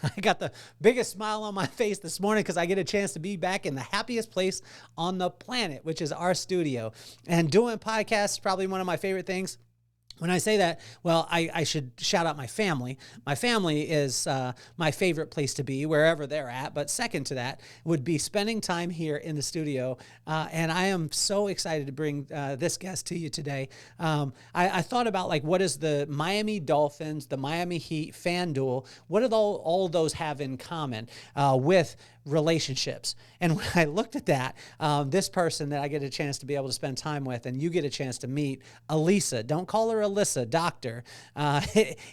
I got the biggest smile on my face this morning because I get a chance to be back in the happiest place on the planet, which is our studio. And doing podcasts is probably one of my favorite things. When I say that, well, I should shout out my family. My family is my favorite place to be, wherever they're at. But second to that would be spending time here in the studio. And I am so excited to bring this guest to you today. I thought about like, what is the Miami Dolphins, the Miami Heat, FanDuel, what do all those have in common with relationships? And when I looked at that, this person that I get a chance to be able to spend time with, and you get a chance to meet, Alisa, don't call her Alisa Doctor,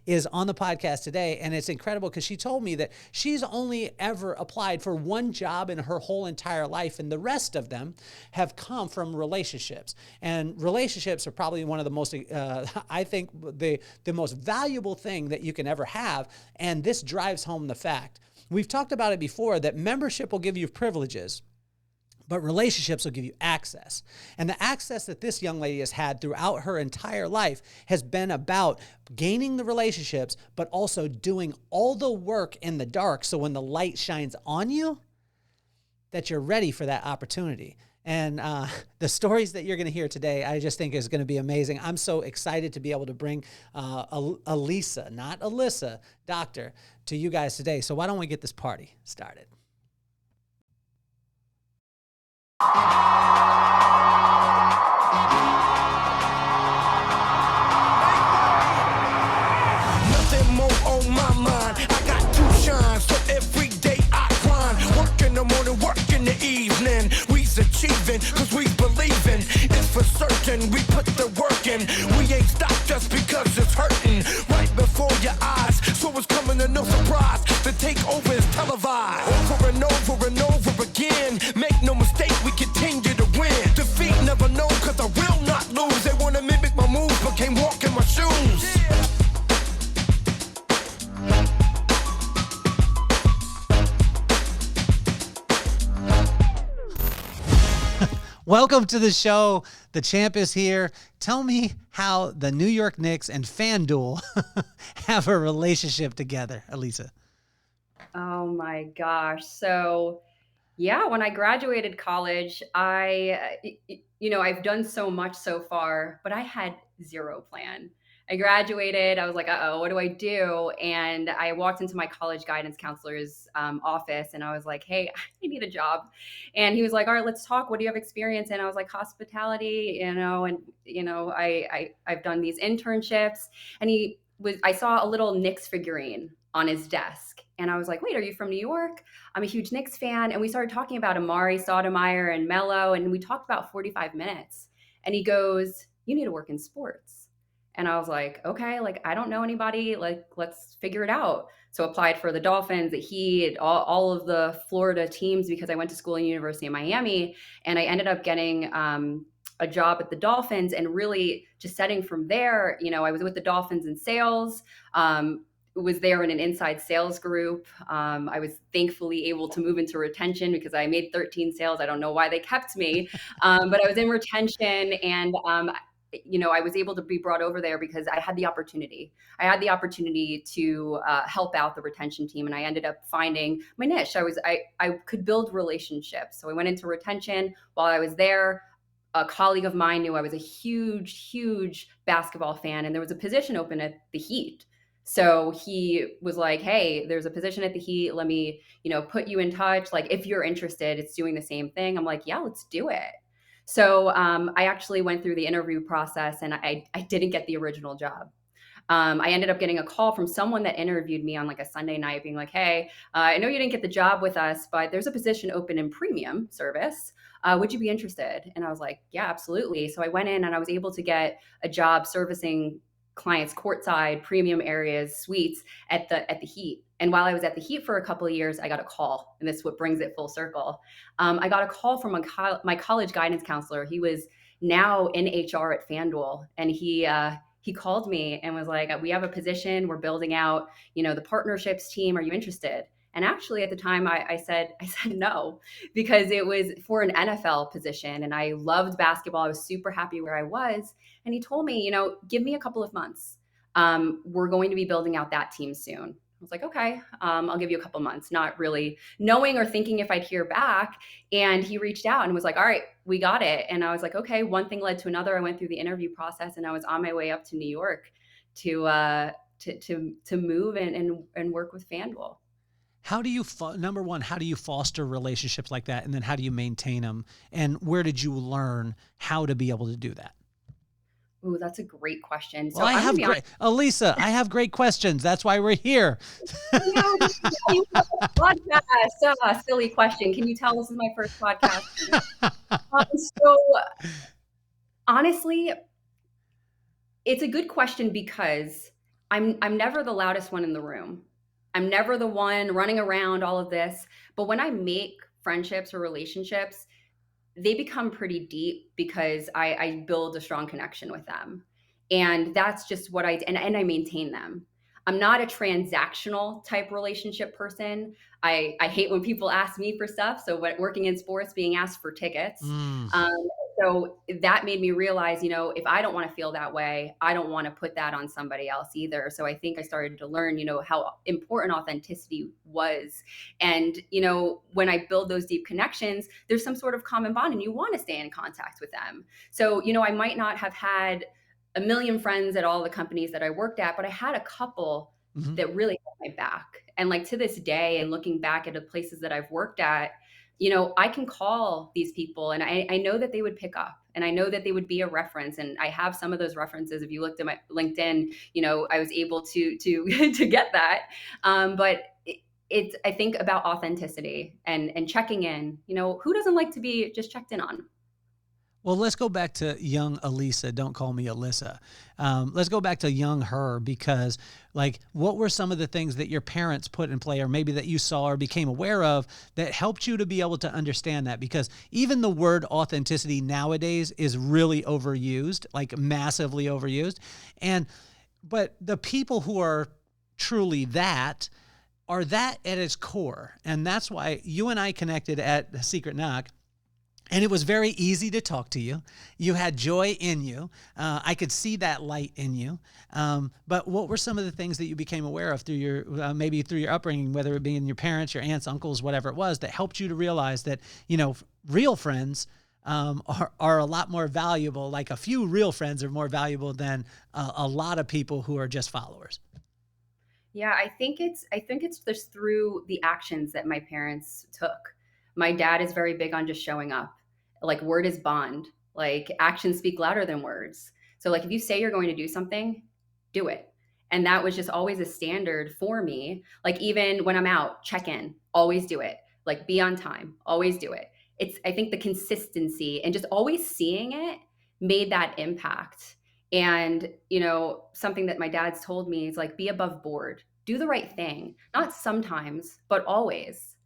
is on the podcast today. And it's incredible because she told me that she's only ever applied for one job in her whole entire life, and the rest of them have come from relationships. And relationships are probably one of the most, I think, the most valuable thing that you can ever have. And this drives home the fact. We've talked about it before that membership will give you privileges, but relationships will give you access. And the access that this young lady has had throughout her entire life has been about gaining the relationships, but also doing all the work in the dark. So when the light shines on you, that you're ready for that opportunity. And the stories that you're going to hear today, I just think is going to be amazing. I'm so excited to be able to bring Alisa, not Alisa, Doctor, to you guys today. So why don't we get this party started? Nothing more on my mind. I got to shine, so every day I grind. Work in the morning, work in the evening. We's achieving, cause we believing. It's for certain, we put the work in. We ain't stopped just because it's hurting. Right before your eyes, so it's coming to no surprise. The takeover is televised. Over and over and over again. Make no mistake, we continue to win. Defeat never known, cause I will not lose. They wanna mimic my moves, but can't walk in my shoes. Welcome to the show. The champ is here. Tell me how the New York Knicks and FanDuel have a relationship together, Alisa. Oh my gosh. So, yeah, when I graduated college, I've done so much so far, but I had zero plan. I graduated, I was like, uh-oh, what do I do? And I walked into my college guidance counselor's office and I was like, hey, I need a job. And he was like, all right, let's talk. What do you have experience in? I was like, hospitality, I've done these internships. And I saw a little Knicks figurine on his desk. And I was like, wait, are you from New York? I'm a huge Knicks fan. And we started talking about Amari Stoudemire and Melo. And we talked about 45 minutes. And he goes, you need to work in sports. And I was like, okay, like, I don't know anybody. Like, let's figure it out. So applied for the Dolphins, the Heat, all of the Florida teams, because I went to school in University of Miami. And I ended up getting a job at the Dolphins, and really just setting from there. I was with the Dolphins in sales. Was there in an inside sales group. I was thankfully able to move into retention because I made 13 sales. I don't know why they kept me, but I was in retention, and I was able to be brought over there because I had the opportunity. I had the opportunity to help out the retention team, and I ended up finding my niche. I could build relationships. So I went into retention. While I was there, a colleague of mine knew I was a huge, huge basketball fan, and there was a position open at the Heat. So he was like, hey, there's a position at the Heat. Let me, put you in touch. Like, if you're interested, it's doing the same thing. I'm like, yeah, let's do it. So I actually went through the interview process, and I didn't get the original job. I ended up getting a call from someone that interviewed me on like a Sunday night being like, hey, I know you didn't get the job with us, but there's a position open in premium service. Would you be interested? And I was like, yeah, absolutely. So I went in and I was able to get a job servicing clients courtside, premium areas, suites at the Heat. And while I was at the Heat for a couple of years, I got a call, and this is what brings it full circle. I got a call from my college guidance counselor. He was now in HR at FanDuel, and he called me and was like, we have a position, we're building out, the partnerships team. Are you interested? And actually at the time I said no, because it was for an NFL position, and I loved basketball. I was super happy where I was. And he told me, give me a couple of months. We're going to be building out that team soon. was like, okay, I'll give you a couple months, not really knowing or thinking if I'd hear back. And he reached out and was like, all right, we got it. And I was like, okay, one thing led to another. I went through the interview process and I was on my way up to New York to move and work with FanDuel. How do you, number one, how do you foster relationships like that? And then how do you maintain them? And where did you learn how to be able to do that? Ooh, that's a great question. So Well, I I'm have gonna be honest. Alisa, I have great questions. That's why we're here. You have a podcast. Silly question. Can you tell this is my first podcast? So honestly, it's a good question because I'm never the loudest one in the room. I'm never the one running around all of this. But when I make friendships or relationships, they become pretty deep because I build a strong connection with them. And that's just what and I maintain them. I'm not a transactional type relationship person. I hate when people ask me for stuff. So working in sports, being asked for tickets. Mm. So that made me realize, if I don't want to feel that way, I don't want to put that on somebody else either. So I think I started to learn, how important authenticity was. And, when I build those deep connections, there's some sort of common bond and you want to stay in contact with them. So, I might not have had a million friends at all the companies that I worked at, but I had a couple that really had my back. And like to this day, and looking back at the places that I've worked at, I can call these people and I know that they would pick up and I know that they would be a reference. And I have some of those references. If you looked at my LinkedIn, I was able to to get that. But it's, I think, about authenticity and checking in. Who doesn't like to be just checked in on? Well, let's go back to young Alisa. Don't call me Alyssa. Let's go back to young her because, what were some of the things that your parents put in play or maybe that you saw or became aware of that helped you to be able to understand that? Because even the word authenticity nowadays is really overused, like massively overused. But the people who are truly that are that at its core. And that's why you and I connected at Secret Knock. And it was very easy to talk to you. You had joy in you. I could see that light in you. But what were some of the things that you became aware of through your, maybe through your upbringing, whether it be in your parents, your aunts, uncles, whatever it was, that helped you to realize that, real friends are a lot more valuable. Like a few real friends are more valuable than a lot of people who are just followers. Yeah, I think it's just through the actions that my parents took. My dad is very big on just showing up. Like word is bond. Like actions speak louder than words. So like if you say you're going to do something, do it. And that was just always a standard for me. Like even when I'm out, check in, always do it. Like be on time, always do it. It's, I think the consistency and just always seeing it made that impact. And, something that my dad's told me is like, be above board, do the right thing, not sometimes, but always.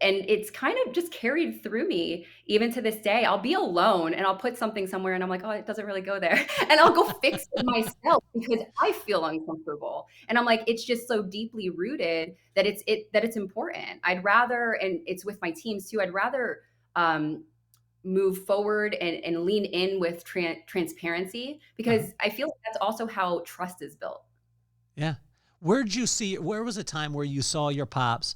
And it's kind of just carried through me even to this day. I'll be alone and I'll put something somewhere and I'm like, oh, it doesn't really go there. And I'll go fix it myself because I feel uncomfortable. And I'm like, it's just so deeply rooted that it's important. I'd rather, and it's with my teams too, I'd rather move forward and lean in with transparency because I feel like that's also how trust is built. Yeah. Where was a time where you saw your pops,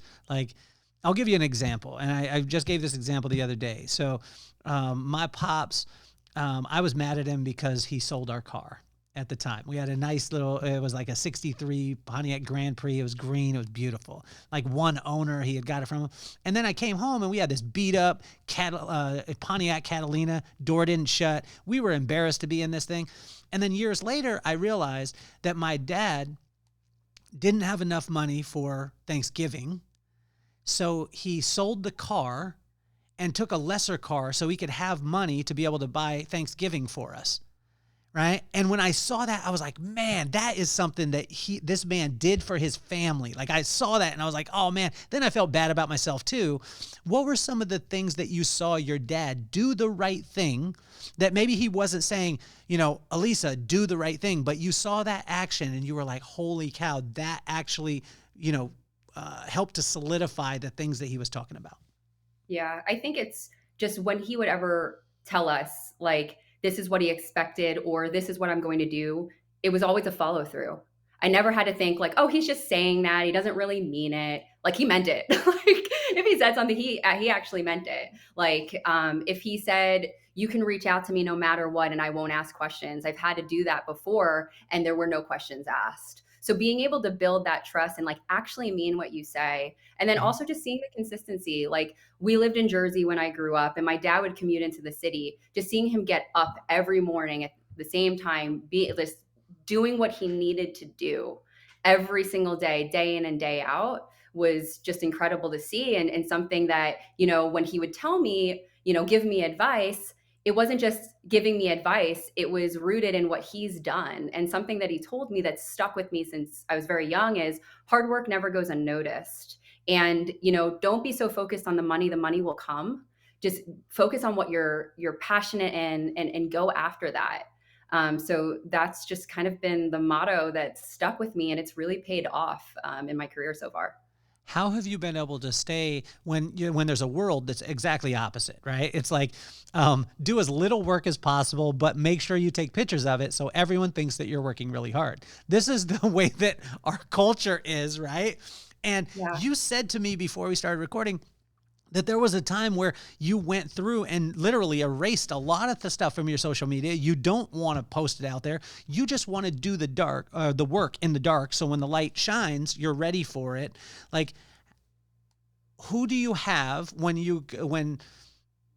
I'll give you an example, and I just gave this example the other day. So my pops, I was mad at him because he sold our car at the time. We had a nice it was like a 63 Pontiac Grand Prix. It was green. It was beautiful. Like one owner, he had got it from him. And then I came home and we had this beat up Pontiac Catalina. Door didn't shut. We were embarrassed to be in this thing. And then years later, I realized that my dad didn't have enough money for Thanksgiving. So he sold the car and took a lesser car so he could have money to be able to buy Thanksgiving for us, right? And when I saw that, I was like, man, that is something that this man did for his family. Like I saw that and I was like, oh man. Then I felt bad about myself too. What were some of the things that you saw your dad do the right thing that maybe he wasn't saying, Alisa, do the right thing, but you saw that action and you were like, holy cow, that actually, helped to solidify the things that he was talking about? Yeah, I think it's just when he would ever tell us, like, this is what he expected or this is what I'm going to do, it was always a follow through. I never had to think like, oh, he's just saying that. He doesn't really mean it. Like he meant it. Like if he said something, he actually meant it. Like if he said, you can reach out to me no matter what, and I won't ask questions. I've had to do that before, and there were no questions asked. So being able to build that trust and like actually mean what you say, and then also just seeing the consistency. Like we lived in Jersey when I grew up, and my dad would commute into the city. Just seeing him get up every morning at the same time, be just doing what he needed to do every single day, day in and day out, was just incredible to see. And something that, you know, when he would tell me, you know, give me advice, it wasn't just giving me advice, it was rooted in what he's done. And something that he told me that stuck with me since I was very young is hard work never goes unnoticed. And, you know, don't be so focused on the money will come. Just focus on what you're passionate in, and go after that. So that's just kind of been the motto that stuck with me, and it's really paid off in my career so far. How have you been able to stay when there's a world that's exactly opposite, right? It's like, do as little work as possible, but make sure you take pictures of it so everyone thinks that you're working really hard. This is the way that our culture is, right? And you said to me before we started recording that there was a time where you went through and literally erased a lot of the stuff from your social media. You don't want to post it out there. You just want to do the work in the dark. So when the light shines, you're ready for it. Like, who do you have when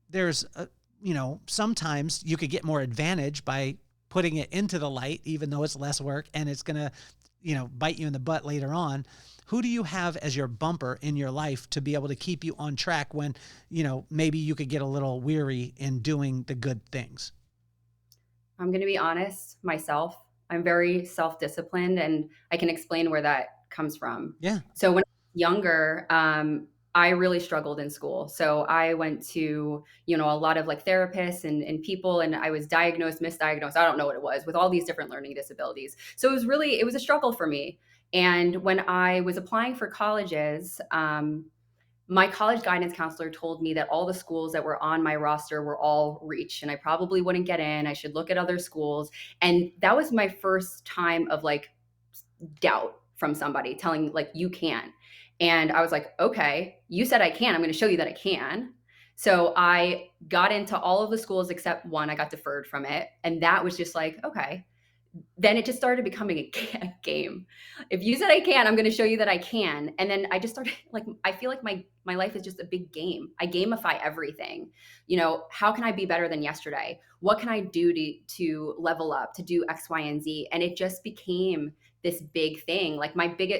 there's, sometimes you could get more advantage by putting it into the light, even though it's less work and it's going to, bite you in the butt later on. Who do you have as your bumper in your life to be able to keep you on track when, maybe you could get a little weary in doing the good things? I'm going to be honest, myself. I'm very self-disciplined, and I can explain where that comes from. Yeah. So when I was younger, I really struggled in school. So I went to, a lot of like therapists and people, and I was diagnosed, misdiagnosed, I don't know what it was, with all these different learning disabilities. So it was a struggle for me. And when I was applying for colleges, my college guidance counselor told me that all the schools that were on my roster were all reached, and I probably wouldn't get in. I should look at other schools. And that was my first time of like doubt from somebody telling like, you can't. And I was like, okay, you said I can. I'm going to show you that I can. So I got into all of the schools except one. I got deferred from it. And that was just like, okay. Then it just started becoming a game. If you said I can, I'm going to show you that I can. And then I just started like, I feel like my life is just a big game. I gamify everything. How can I be better than yesterday? What can I do to level up, to do X, Y, and Z? And it just became this big thing. Like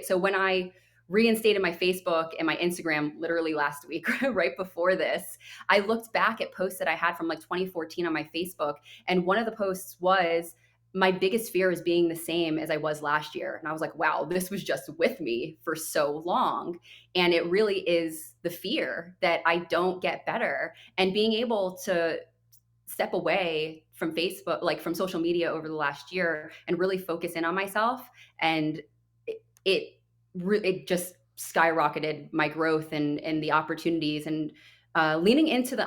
so when I reinstated my Facebook and my Instagram literally last week, right before this, I looked back at posts that I had from like 2014 on my Facebook. And one of the posts was, my biggest fear is being the same as I was last year. And I was like, wow, this was just with me for so long. And it really is the fear that I don't get better. And being able to step away from Facebook, like from social media over the last year, and really focus in on myself. And it just skyrocketed my growth and the opportunities, and leaning into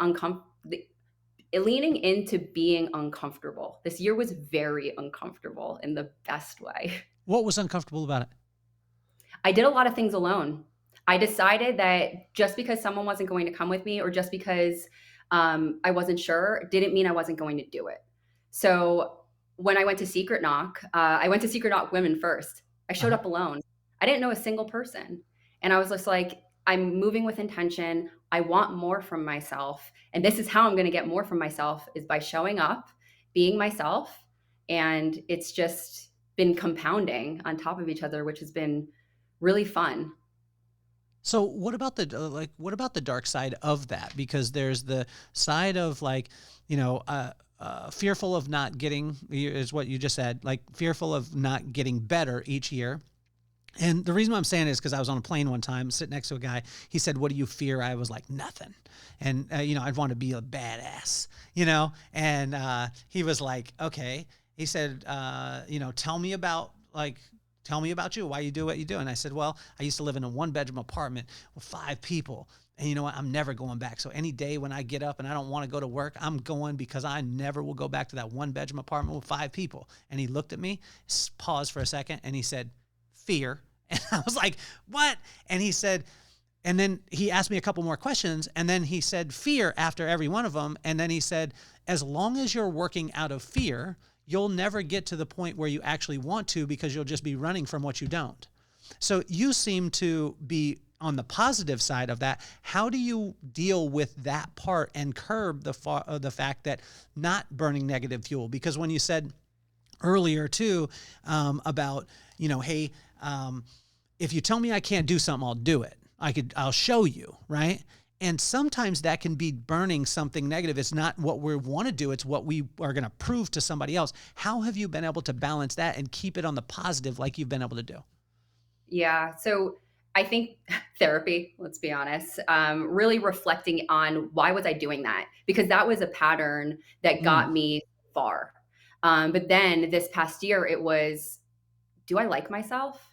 leaning into being uncomfortable. This year was very uncomfortable in the best way. What was uncomfortable about it? I did a lot of things alone. I decided that just because someone wasn't going to come with me, or just because I wasn't sure, didn't mean I wasn't going to do it. So when I went to Secret Knock, I went to Secret Knock Women first. I showed up alone. I didn't know a single person. And I was just like, I'm moving with intention. I want more from myself. And this is how I'm going to get more from myself, is by showing up, being myself. And it's just been compounding on top of each other, which has been really fun. So what about the dark side of that? Because there's the side of like, fearful of not getting, is what you just said, like fearful of not getting better each year. And the reason why I'm saying it is because I was on a plane one time sitting next to a guy. He said, what do you fear? I was like, nothing. And, I'd want to be a badass, and he was like, okay. He said, tell me about you, why you do what you do. And I said, well, I used to live in a 1-bedroom apartment with 5 people. And you know what? I'm never going back. So any day when I get up and I don't want to go to work, I'm going, because I never will go back to that 1-bedroom apartment with 5 people. And he looked at me, paused for a second, and he said, fear. And I was like, what? And he said, and then he asked me a couple more questions, and then he said fear after every one of them. And then he said, as long as you're working out of fear, you'll never get to the point where you actually want to, because you'll just be running from what you don't. So you seem to be on the positive side of that. How do you deal with that part and curb the fact that not burning negative fuel? Because when you said earlier too, about, hey, if you tell me I can't do something, I'll do it. I'll show you, right? And sometimes that can be burning something negative. It's not what we want to do. It's what we are going to prove to somebody else. How have you been able to balance that and keep it on the positive like you've been able to do? Yeah. So I think therapy, let's be honest, really reflecting on why was I doing that? Because that was a pattern that got me far. But then this past year, it was, do I like myself?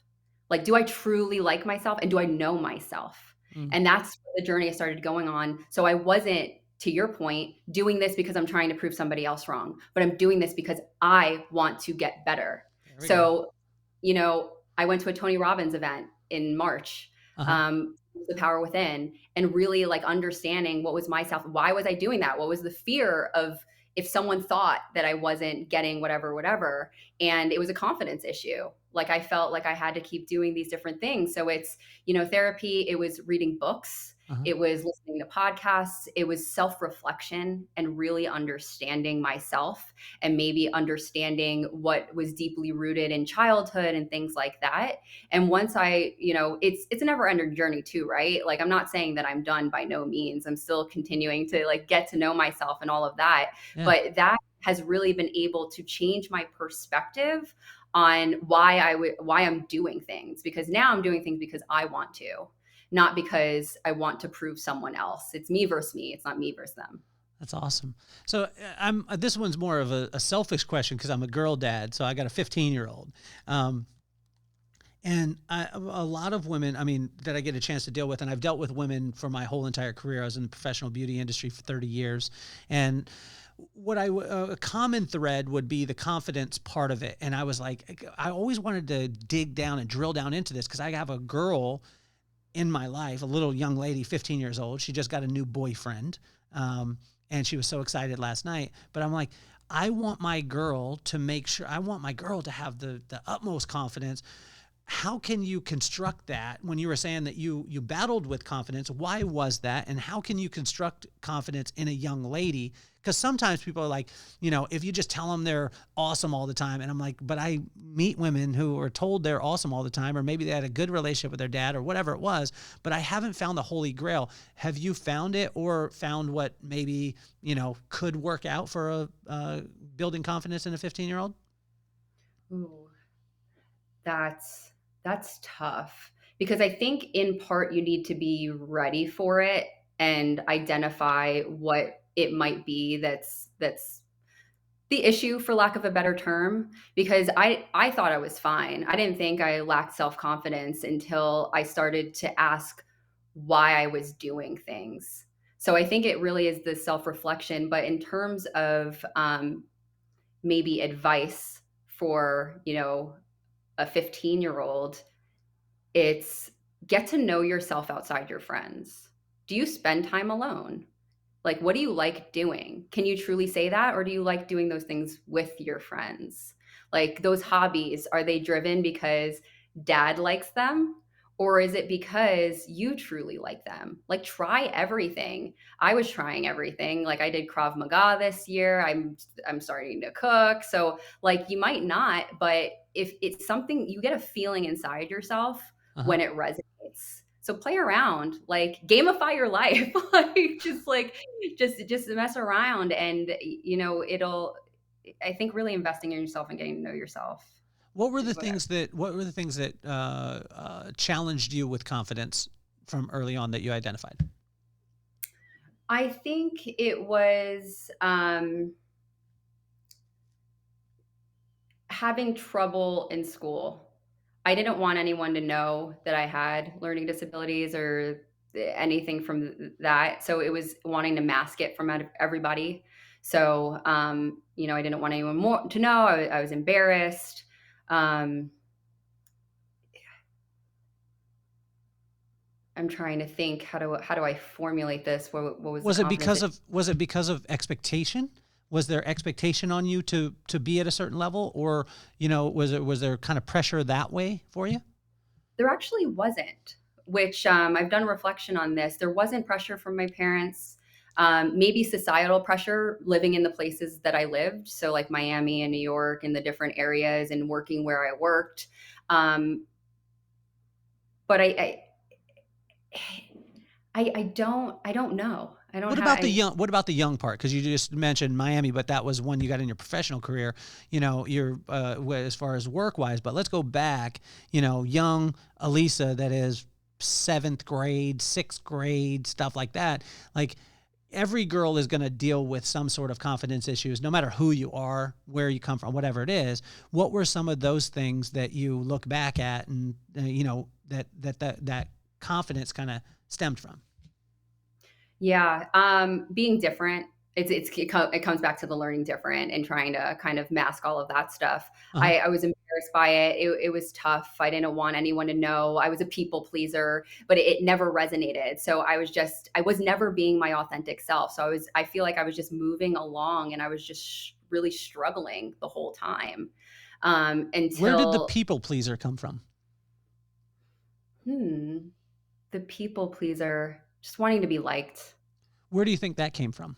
Like, do I truly like myself? And do I know myself? And that's the journey I started going on. So I wasn't, to your point, doing this because I'm trying to prove somebody else wrong, but I'm doing this because I want to get better. So, I went to a Tony Robbins event in March, The Power Within, and really like understanding what was myself. Why was I doing that? What was the fear of if someone thought that I wasn't getting whatever, and it was a confidence issue. Like I felt like I had to keep doing these different things. So it's, therapy, it was reading books, it was listening to podcasts, it was self-reflection and really understanding myself and maybe understanding what was deeply rooted in childhood and things like that. And once I, it's a never-ending journey too, right? Like I'm not saying that I'm done, by no means. I'm still continuing to like get to know myself and all of that. Yeah. But that has really been able to change my perspective on why I'm doing things, because now I'm doing things because I want to, not because I want to prove someone else. It's me versus me. It's not me versus them. That's awesome. So this one's more of a selfish question because I'm a girl dad. So I got a 15-year-old. And a lot of women, that I get a chance to deal with, and I've dealt with women for my whole entire career. I was in the professional beauty industry for 30 years. And what a common thread would be the confidence part of it. And I was like, I always wanted to dig down and drill down into this because I have a girl in my life, a little young lady, 15 years old. She just got a new boyfriend. And she was so excited last night. But I'm like, I want my girl to have the utmost confidence. How can you construct that when you were saying that you battled with confidence? Why was that? And how can you construct confidence in a young lady? Because sometimes people are like, if you just tell them they're awesome all the time. And I'm like, but I meet women who are told they're awesome all the time, or maybe they had a good relationship with their dad or whatever it was, but I haven't found the holy grail. Have you found it, or found what maybe, could work out for building confidence in a 15-year-old? Ooh, that's tough, because I think in part you need to be ready for it and identify what it might be that's the issue, for lack of a better term, because I thought I was fine. I didn't think I lacked self-confidence until I started to ask why I was doing things. So I think it really is the self-reflection. But in terms of maybe advice for, a 15-year-old, it's get to know yourself outside your friends. Do you spend time alone? Like, what do you like doing? Can you truly say that? Or do you like doing those things with your friends? Like those hobbies, are they driven because dad likes them? Or is it because you truly like them? Like try everything. I was trying everything. Like I did Krav Maga this year. I'm starting to cook. So like you might not, but if it's something, you get a feeling inside yourself when it resonates. So play around, like gamify your life, just mess around, and I think really investing in yourself and getting to know yourself. What were the things that challenged you with confidence from early on that you identified? I think it was having trouble in school. I didn't want anyone to know that I had learning disabilities or anything from that. So it was wanting to mask it from everybody. So, I didn't want anyone more to know. I was embarrassed. I'm trying to think, how do I formulate this? What was the Was it confidence? because of expectation? Was there expectation on you to be at a certain level, or was there kind of pressure that way for you? There actually wasn't, which I've done reflection on this. There wasn't pressure from my parents. Maybe societal pressure living in the places that I lived. So, like Miami and New York and the different areas and working where I worked. Um, but I don't know. I don't What have, about the young? What about the young part? Because you just mentioned Miami, but that was one you got in your professional career. You're as far as work wise. But let's go back. Young Alisa, that is seventh grade, sixth grade, stuff like that. Like every girl is going to deal with some sort of confidence issues, no matter who you are, where you come from, whatever it is. What were some of those things that you look back at, and that confidence kind of stemmed from? yeah, being different. It comes back to the learning different and trying to kind of mask all of that stuff. Uh-huh. I was embarrassed by it. It was tough. I didn't want anyone to know. I was a people pleaser, but it never resonated. So I was never being my authentic self. So I feel like I was just moving along, and I was just really struggling the whole time, Where did the until people pleaser come from? hmm, the people pleaser, just wanting to be liked. Where do you think that came from?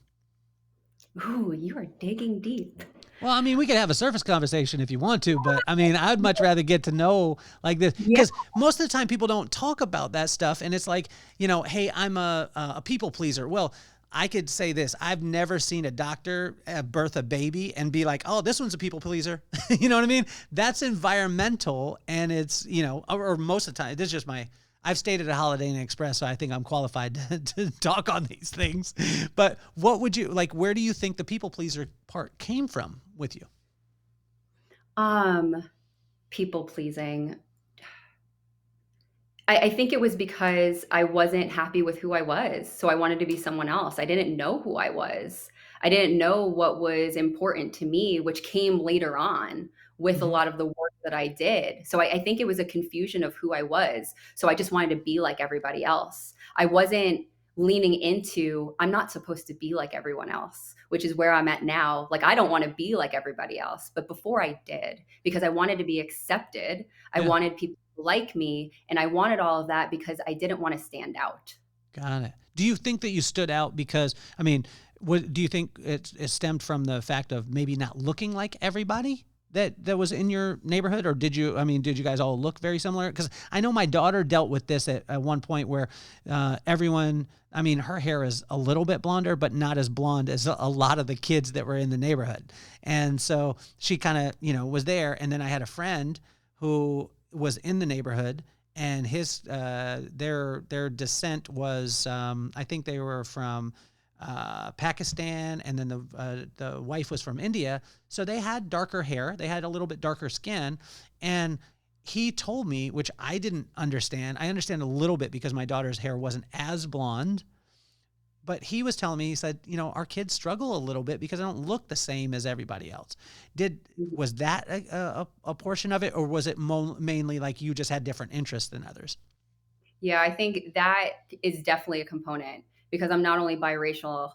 Ooh, you are digging deep. Well, I mean, we could have a surface conversation if you want to, but I mean, I'd much rather get to know like this, Yeah. because most of the time people don't talk about that stuff. And it's like, hey, I'm a people pleaser. Well, I could say this. I've never seen a doctor birth a baby and be like, oh, this one's a people pleaser. You know what I mean? That's environmental. And it's, or most of the time, this is just I've stayed at a Holiday Inn Express, so I think I'm qualified to talk on these things. But what would you like? Where do you think the people pleaser part came from with you? Um, People pleasing. I think it was because I wasn't happy with who I was. So I wanted to be someone else. I didn't know who I was. I didn't know what was important to me, which came later on with a Hmm. lot of the work that I did. So I think it was a confusion of who I was. So I just wanted to be like everybody else. I wasn't leaning into, I'm not supposed to be like everyone else, which is where I'm at now. Like, I don't want to be like everybody else. But before I did, because I wanted to be accepted, I Yeah, wanted people like me, and I wanted all of that because I didn't want to stand out. got it. Do you think that you stood out because, I mean, do you think it stemmed from the fact of maybe not looking like everybody that was in your neighborhood? Or did you guys all look very similar? Because I know my daughter dealt with this at one point where everyone, I mean, her hair is a little bit blonder, but not as blonde as a lot of the kids that were in the neighborhood. And so she kind of, was there. And then I had a friend who was in the neighborhood, and his their descent was, I think they were from Pakistan, and then the wife was from India. So they had darker hair, they had a little bit darker skin, and he told me, which I didn't understand. I understand a little bit because my daughter's hair wasn't as blonde, but he was telling me, he said, our kids struggle a little bit because they don't look the same as everybody else. Was that a portion of it, or was it mainly like you just had different interests than others? Yeah, I think that is definitely a component because I'm not only biracial.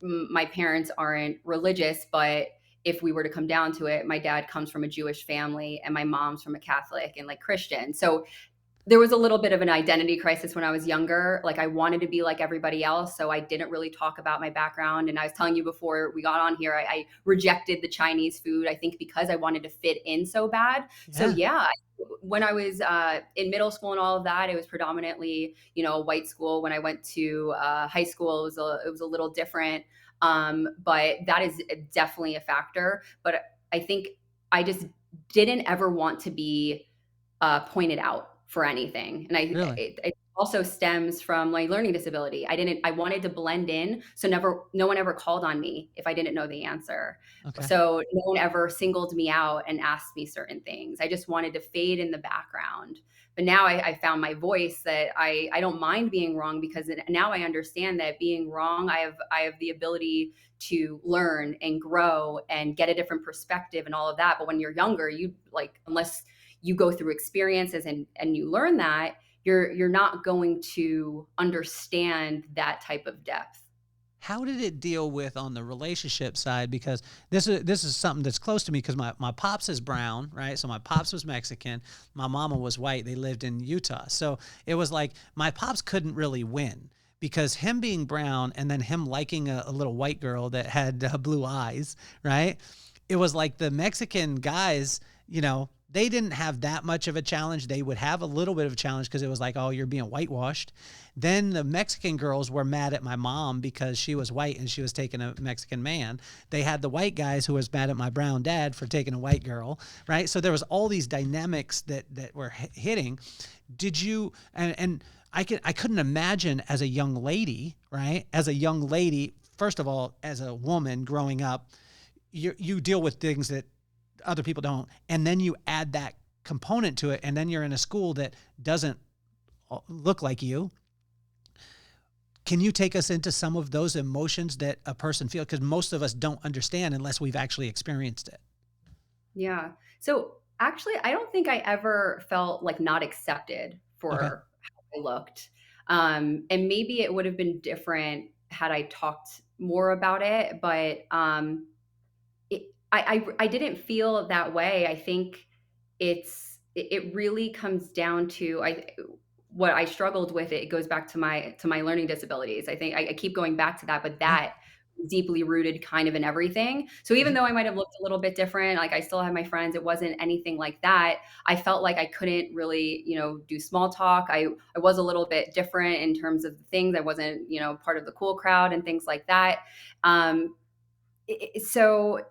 My parents aren't religious, but if we were to come down to it, my dad comes from a Jewish family and my mom's from a Catholic and like Christian. So there was a little bit of an identity crisis when I was younger. Like, I wanted to be like everybody else. So I didn't really talk about my background. And I was telling you before we got on here, I rejected the Chinese food, I think, because I wanted to fit in so bad. So Yeah. yeah, when I was in middle school and all of that, it was predominantly, a white school. When I went to high school, it was a little different. But that is definitely a factor. But I think I just didn't ever want to be pointed out for anything. And Really? it also stems from my learning disability. I wanted to blend in. So no one ever called on me if I didn't know the answer. Okay. So no one ever singled me out and asked me certain things. I just wanted to fade in the background. But now I found my voice, that I don't mind being wrong, because now I understand that being wrong, I have the ability to learn and grow and get a different perspective and all of that. But when you're younger, you, like, unless you go through experiences and you learn that, you're not going to understand that type of depth. How did it deal with on the relationship side? Because this is something that's close to me because my pops is brown, right? So my pops was Mexican. My mama was white. They lived in Utah. So it was like my pops couldn't really win because him being brown and then him liking a little white girl that had blue eyes, right? It was like the Mexican guys, they didn't have that much of a challenge. They would have a little bit of a challenge because it was like, oh, you're being whitewashed. Then the Mexican girls were mad at my mom because she was white and she was taking a Mexican man. They had the white guys who was mad at my brown dad for taking a white girl, right? So there was all these dynamics that were hitting. Did you, and I couldn't imagine as a young lady, right? As a young lady, first of all, as a woman growing up, you deal with things that other people don't. And then you add that component to it. And then you're in a school that doesn't look like you. Can you take us into some of those emotions that a person feels? Because most of us don't understand unless we've actually experienced it. Yeah. So actually, I don't think I ever felt like not accepted for Okay. how I looked. And maybe it would have been different had I talked more about it, but I didn't feel that way. I think it really comes down to what I struggled with. It goes back to my learning disabilities. I think I keep going back to that, but Yeah. that deeply rooted kind of in everything. So even though I might have looked a little bit different, like I still have my friends, it wasn't anything like that. I felt like I couldn't really, do small talk. I was a little bit different in terms of things. I wasn't, part of the cool crowd and things like that. So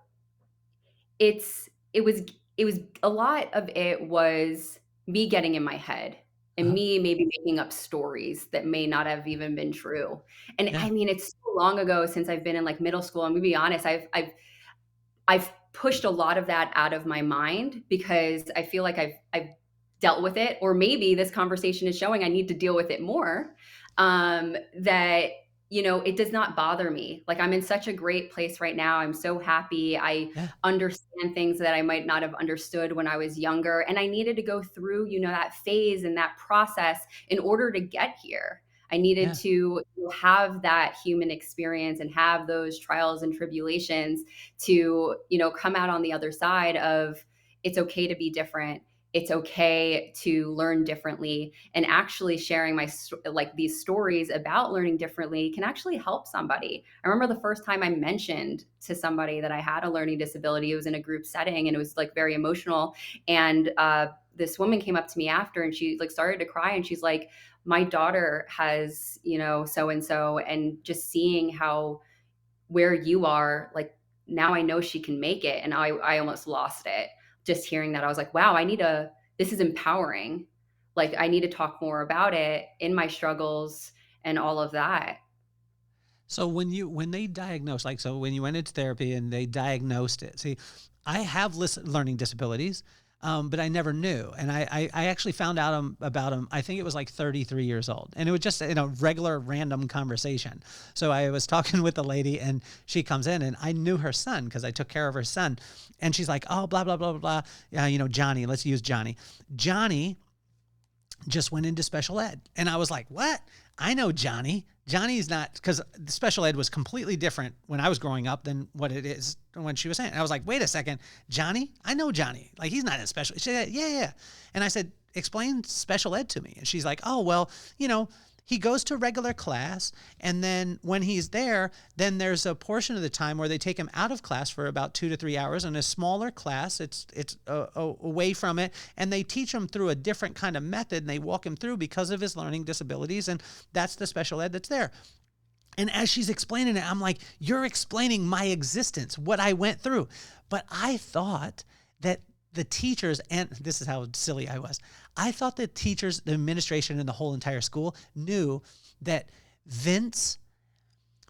it was a lot of it was me getting in my head and Uh-huh. me maybe making up stories that may not have even been true. And Yeah. I mean, it's so long ago since I've been in like middle school. I'm gonna be honest, I've pushed a lot of that out of my mind because I feel like I've dealt with it, or maybe this conversation is showing I need to deal with it more. That it does not bother me. Like I'm in such a great place right now. I'm so happy. I Yeah. understand things that I might not have understood when I was younger, and I needed to go through, that phase and that process in order to get here. I needed Yeah. to have that human experience and have those trials and tribulations to, come out on the other side of it's okay to be different. It's okay to learn differently, and actually sharing like these stories about learning differently can actually help somebody. I remember the first time I mentioned to somebody that I had a learning disability. It was in a group setting and it was like very emotional. And this woman came up to me after and she like started to cry and she's like, my daughter has, so and so, and just seeing how where you are, like now I know she can make it. And I almost lost it. Just hearing that, I was like, wow, this is empowering. Like I need to talk more about it in my struggles and all of that. So when they diagnosed, so when you went into therapy and they diagnosed it, see, I have learning disabilities, but I never knew. And I actually found out about them, I think it was like 33 years old. And it was just in a regular random conversation. So I was talking with a lady and she comes in and I knew her son because I took care of her son. And she's like, oh, blah, blah, blah, blah, blah. Johnny, let's use Johnny. Johnny just went into special ed. And I was like, what? I know Johnny. Johnny's not, because the special ed was completely different when I was growing up than what it is when she was saying. And I was like, wait a second, Johnny? I know Johnny. Like, he's not in special. She said, yeah. And I said, explain special ed to me. And she's like, oh, well, he goes to regular class, and then when he's there, then there's a portion of the time where they take him out of class for about 2 to 3 hours in a smaller class. It's away from it, and they teach him through a different kind of method, and they walk him through because of his learning disabilities, and that's the special ed that's there. And as she's explaining it, I'm like, you're explaining my existence, what I went through. But I thought that the teachers, and this is how silly I was, I thought the teachers, the administration, and the whole entire school knew that Vince,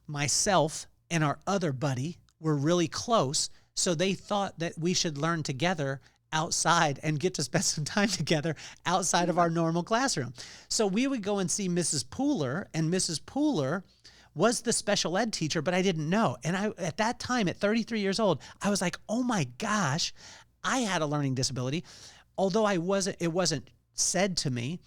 myself, and our other buddy were really close. So they thought that we should learn together outside and get to spend some time together outside of our normal classroom. So we would go and see Mrs. Pooler, and Mrs. Pooler was the special ed teacher, but I didn't know. And at that time, at 33 years old, I was like, oh my gosh, I had a learning disability. Although it wasn't said to me.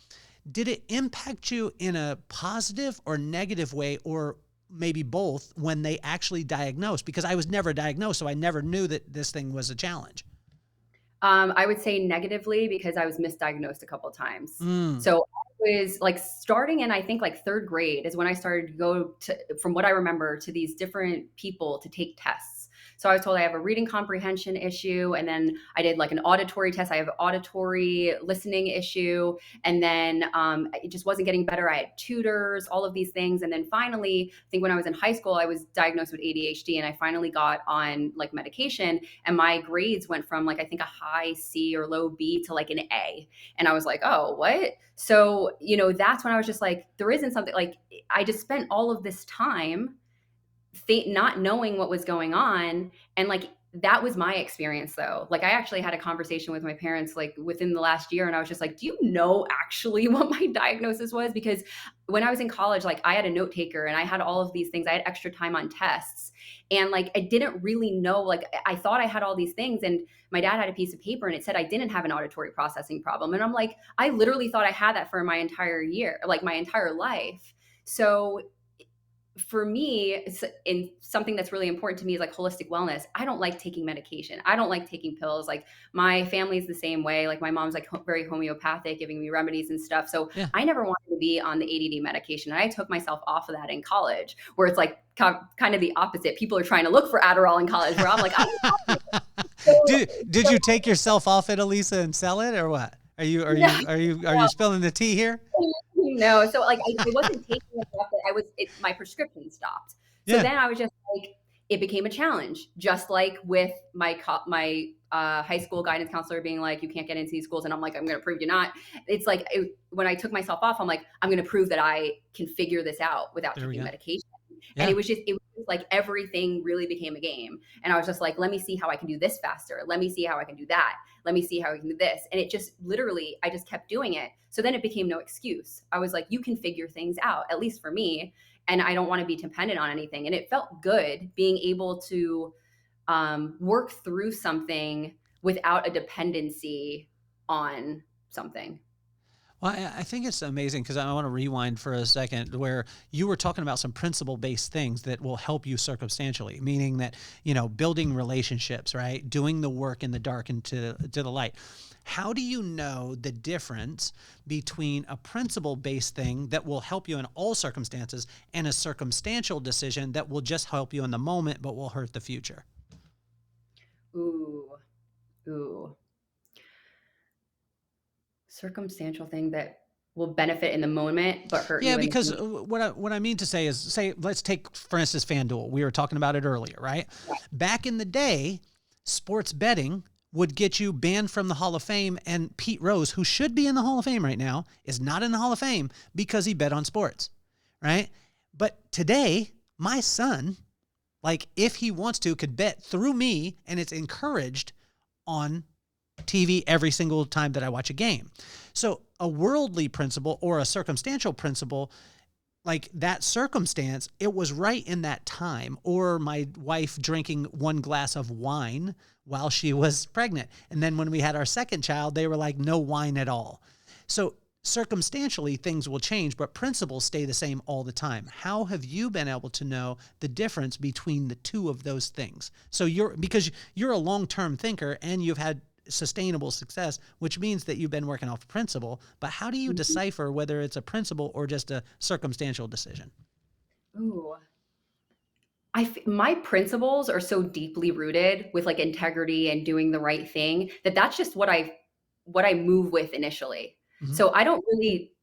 Did it impact you in a positive or negative way, or maybe both, when they actually diagnosed? Because I was never diagnosed, so I never knew that this thing was a challenge. I would say negatively because I was misdiagnosed a couple times. Mm. So I was like starting in, I think like third grade is when I started to go to, from what I remember, to these different people to take tests. So I was told I have a reading comprehension issue, and then I did like an auditory test. I have an auditory listening issue, and then it just wasn't getting better. I had tutors, all of these things, and then finally, I think when I was in high school, I was diagnosed with ADHD, and I finally got on like medication, and my grades went from like I think a high C or low B to like an A, and I was like, oh, what? So that's when I was just like, there isn't something like I just spent all of this time not knowing what was going on. And like, that was my experience though. Like I actually had a conversation with my parents like within the last year, and I was just like, do you know actually what my diagnosis was? Because when I was in college, like I had a note taker and I had all of these things. I had extra time on tests, and like I didn't really know, like I thought I had all these things, and my dad had a piece of paper and it said I didn't have an auditory processing problem, and I'm like, I literally thought I had that for my entire year, like my entire life. So for me, in something that's really important to me is like holistic wellness. I don't like taking medication. I don't like taking pills. Like my family's the same way. Like my mom's like very homeopathic, giving me remedies and stuff. So Yeah. I never wanted to be on the ADD medication. And I took myself off of that in college, where it's like kind of the opposite. People are trying to look for Adderall in college, where I'm like, Did you take yourself off it, Alisa, and sell it, or what? Are you spilling the tea here? No, so like I wasn't taking it off. My prescription stopped. So Yeah. then I was just like, it became a challenge, just like with my high school guidance counselor being like, you can't get into these schools, and I'm like, I'm going to prove you not. It's like when I took myself off, I'm like, I'm going to prove that I can figure this out without taking medication. Yeah. And it was just like everything really became a game. And I was just like, let me see how I can do this faster. Let me see how I can do that. Let me see how I can do this. And it just literally, I just kept doing it. So then it became no excuse. I was like, you can figure things out, at least for me. And I don't want to be dependent on anything. And it felt good being able to work through something without a dependency on something. Well, I think it's amazing, because I want to rewind for a second, where you were talking about some principle-based things that will help you circumstantially, meaning that, building relationships, right? Doing the work in the dark and to the light. How do you know the difference between a principle-based thing that will help you in all circumstances and a circumstantial decision that will just help you in the moment but will hurt the future? Ooh. Circumstantial thing that will benefit in the moment but hurt you. Yeah, because what I mean to say is, say, let's take, for instance, FanDuel. We were talking about it earlier, right? Yeah. Back in the day, sports betting would get you banned from the Hall of Fame, and Pete Rose, who should be in the Hall of Fame right now, is not in the Hall of Fame because he bet on sports, right? But today, my son, like, if he wants to, could bet through me, and it's encouraged on TV every single time that I watch a game. So a worldly principle or a circumstantial principle, like that circumstance, it was right in that time. Or my wife drinking one glass of wine while she was pregnant. And then when we had our second child, they were like, no wine at all. So circumstantially, things will change, but principles stay the same all the time. How have you been able to know the difference between the two of those things? So because you're a long-term thinker and you've had sustainable success, which means that you've been working off principle, but how do you decipher whether it's a principle or just a circumstantial decision? Ooh. My principles are so deeply rooted with like integrity and doing the right thing that's just what I move with initially. Mm-hmm. So I don't really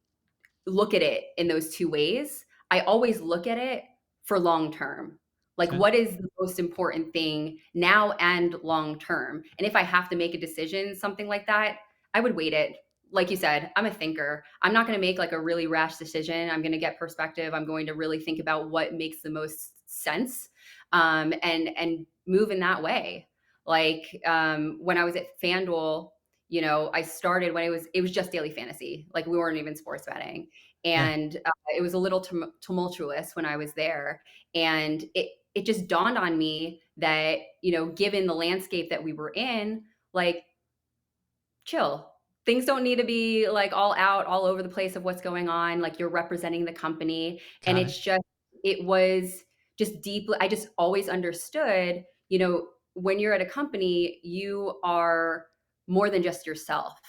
look at it in those two ways. I always look at it for long term. Like, Okay. what is the most important thing now and long term? And if I have to make a decision, something like that, I would wait it. Like you said, I'm a thinker. I'm not going to make like a really rash decision. I'm going to get perspective. I'm going to really think about what makes the most sense, and move in that way. Like when I was at FanDuel, I started when it was just daily fantasy. Like we weren't even sports betting, and it was a little tumultuous when I was there, and it just dawned on me that given the landscape that we were in, like chill, things don't need to be like all out, all over the place of what's going on. Like you're representing the company. And Got it. it was just deeply, I just always understood, when you're at a company, you are more than just yourself.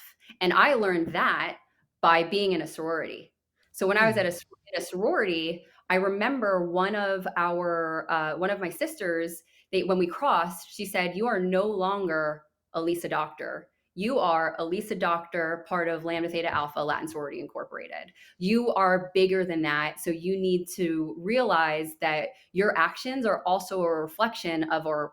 And I learned that by being in a sorority. So when I was Hmm. in a sorority, I remember one of my sisters, when we crossed, she said, "You are no longer Alisa Doctor. You are Alisa Doctor, part of Lambda Theta Alpha Latin Sorority Incorporated. You are bigger than that. So you need to realize that your actions are also a reflection of our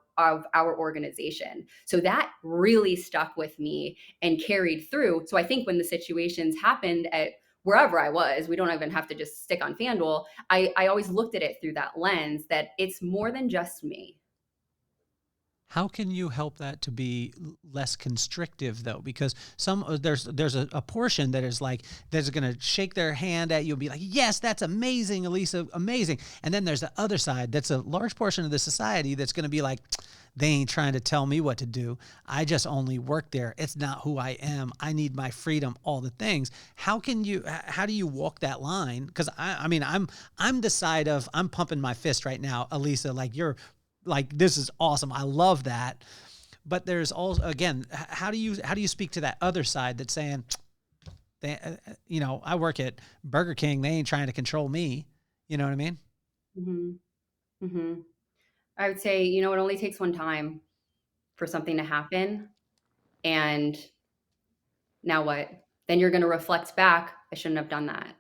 organization." So that really stuck with me and carried through. So I think when the situations happened at wherever I was, we don't even have to just stick on FanDuel. I always looked at it through that lens that it's more than just me. How can you help that to be less constrictive though? Because there's a portion that is like that's going to shake their hand at you and be like, "Yes, that's amazing, Alisa, amazing." And then there's the other side that's a large portion of the society that's going to be like, "They ain't trying to tell me what to do. I just only work there. It's not who I am. I need my freedom, all the things." How do you walk that line? Because I mean, I'm the side of I'm pumping my fist right now, Alisa, like you're like, this is awesome. I love that. But there's also, again, how do you speak to that other side that's saying, I work at Burger King. They ain't trying to control me. You know what I mean? Hmm. Hmm. I would say, it only takes one time for something to happen. And now what? Then you're going to reflect back, I shouldn't have done that.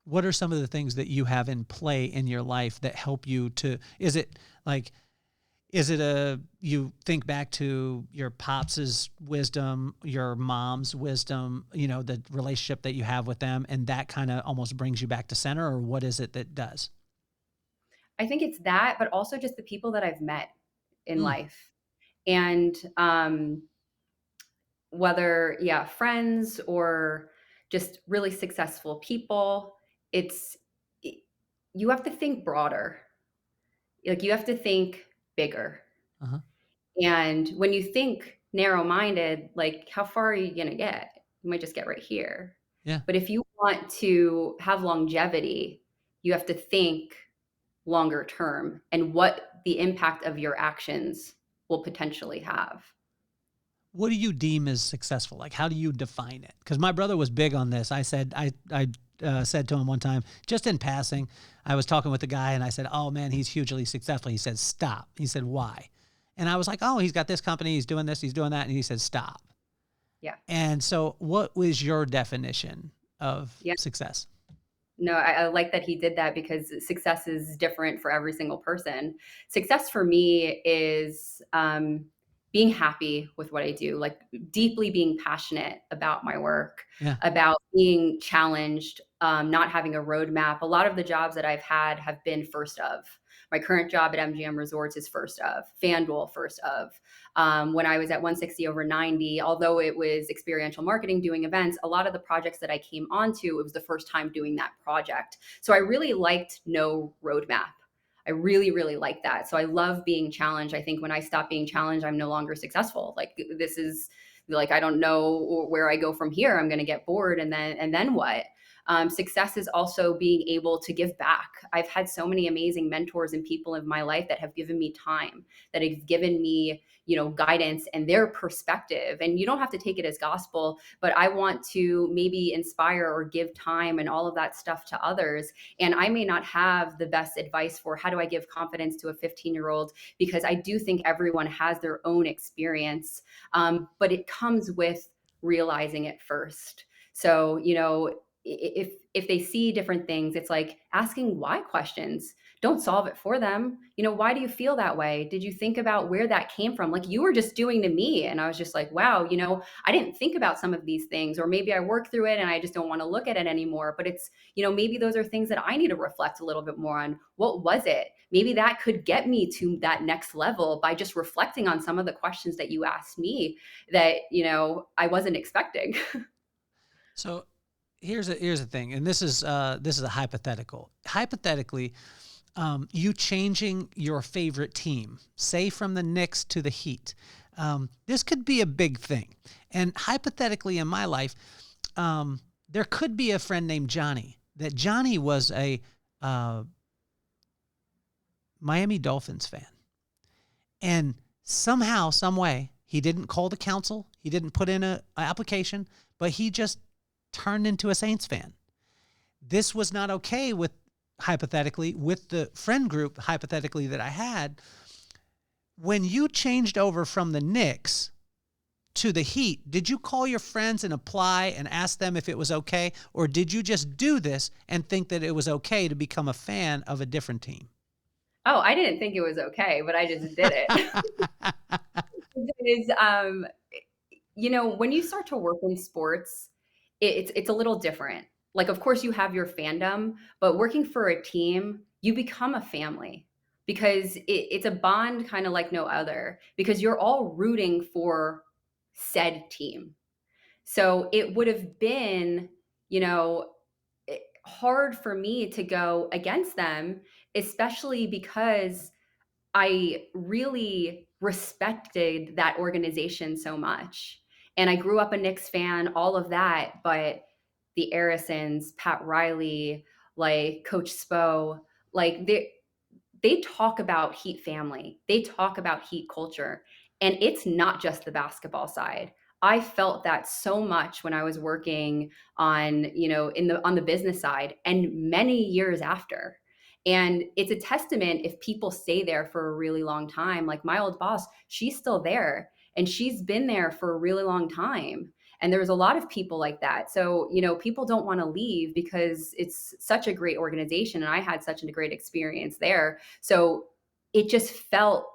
What are some of the things that you have in play in your life that help you is it like, you think back to your pops's wisdom, your mom's wisdom, the relationship that you have with them, and that kind of almost brings you back to center, or what is it that does? I think it's that, but also just the people that I've met in Mm, life. And whether, yeah, friends or just really successful people, it's, you have to think broader. Like you have to think bigger. uh-huh. And when you think narrow minded, like how far are you going to get? You might just get right here. Yeah. But if you want to have longevity, you have to think longer term and what the impact of your actions will potentially have. What do you deem as successful? Like, how do you define it? Because my brother was big on this. I said to him one time, just in passing, I was talking with the guy and I said, "Oh man, he's hugely successful." He said, "Stop." He said, "Why?" And I was like, "Oh, he's got this company, he's doing this, he's doing that." And he said, "Stop." Yeah. And so what was your definition of Yeah. success? No, I like that he did that because success is different for every single person. Success for me is being happy with what I do, like deeply being passionate about my work, Yeah. about being challenged, not having a roadmap. A lot of the jobs that I've had have been first of. My current job at MGM Resorts is first of. FanDuel, first of. When I was at 160 over 90, although it was experiential marketing, doing events, a lot of the projects that I came onto, it was the first time doing that project. So I really liked no roadmap. I really, really like that. So I love being challenged. I think when I stop being challenged, I'm no longer successful. Like this is like, I don't know where I go from here. I'm going to get bored. And then what? Success is also being able to give back. I've had so many amazing mentors and people in my life that have given me time, that have given me, guidance and their perspective. And you don't have to take it as gospel, but I want to maybe inspire or give time and all of that stuff to others. And I may not have the best advice for how do I give confidence to a 15-year-old, because I do think everyone has their own experience. But it comes with realizing it first. So, if they see different things, it's like asking why questions. Don't solve it for them. Why do you feel that way? Did you think about where that came from? Like you were just doing to me. And I was just like, wow, I didn't think about some of these things, or maybe I worked through it and I just don't want to look at it anymore. But it's, maybe those are things that I need to reflect a little bit more on. What was it? Maybe that could get me to that next level by just reflecting on some of the questions that you asked me that, I wasn't expecting. So here's the thing, and this is a hypothetical. Hypothetically, you changing your favorite team, say from the Knicks to the Heat, this could be a big thing. And hypothetically in my life, there could be a friend named Johnny, that Johnny was a Miami Dolphins fan. And somehow, some way, he didn't call the council. He didn't put in an application, but he just turned into a Saints fan. This was not okay with, hypothetically, with the friend group, hypothetically, that I had. When you changed over from the Knicks to the Heat, did you call your friends and apply and ask them if it was okay? Or did you just do this and think that it was okay to become a fan of a different team? Oh, I didn't think it was okay, but I just did it. Because, when you start to work in sports, it's a little different. Like, of course, you have your fandom, but working for a team, you become a family because it's a bond kind of like no other, because you're all rooting for said team. So it would have been, hard for me to go against them, especially because I really respected that organization so much. And I grew up a Knicks fan, all of that, but the Arisons, Pat Riley, like Coach Spo, like they talk about Heat family. They talk about Heat culture. And it's not just the basketball side. I felt that so much when I was working on, on the business side and many years after. And it's a testament if people stay there for a really long time. Like my old boss, she's still there and she's been there for a really long time. And there's a lot of people like that. So, people don't want to leave because it's such a great organization. And I had such a great experience there. So it just felt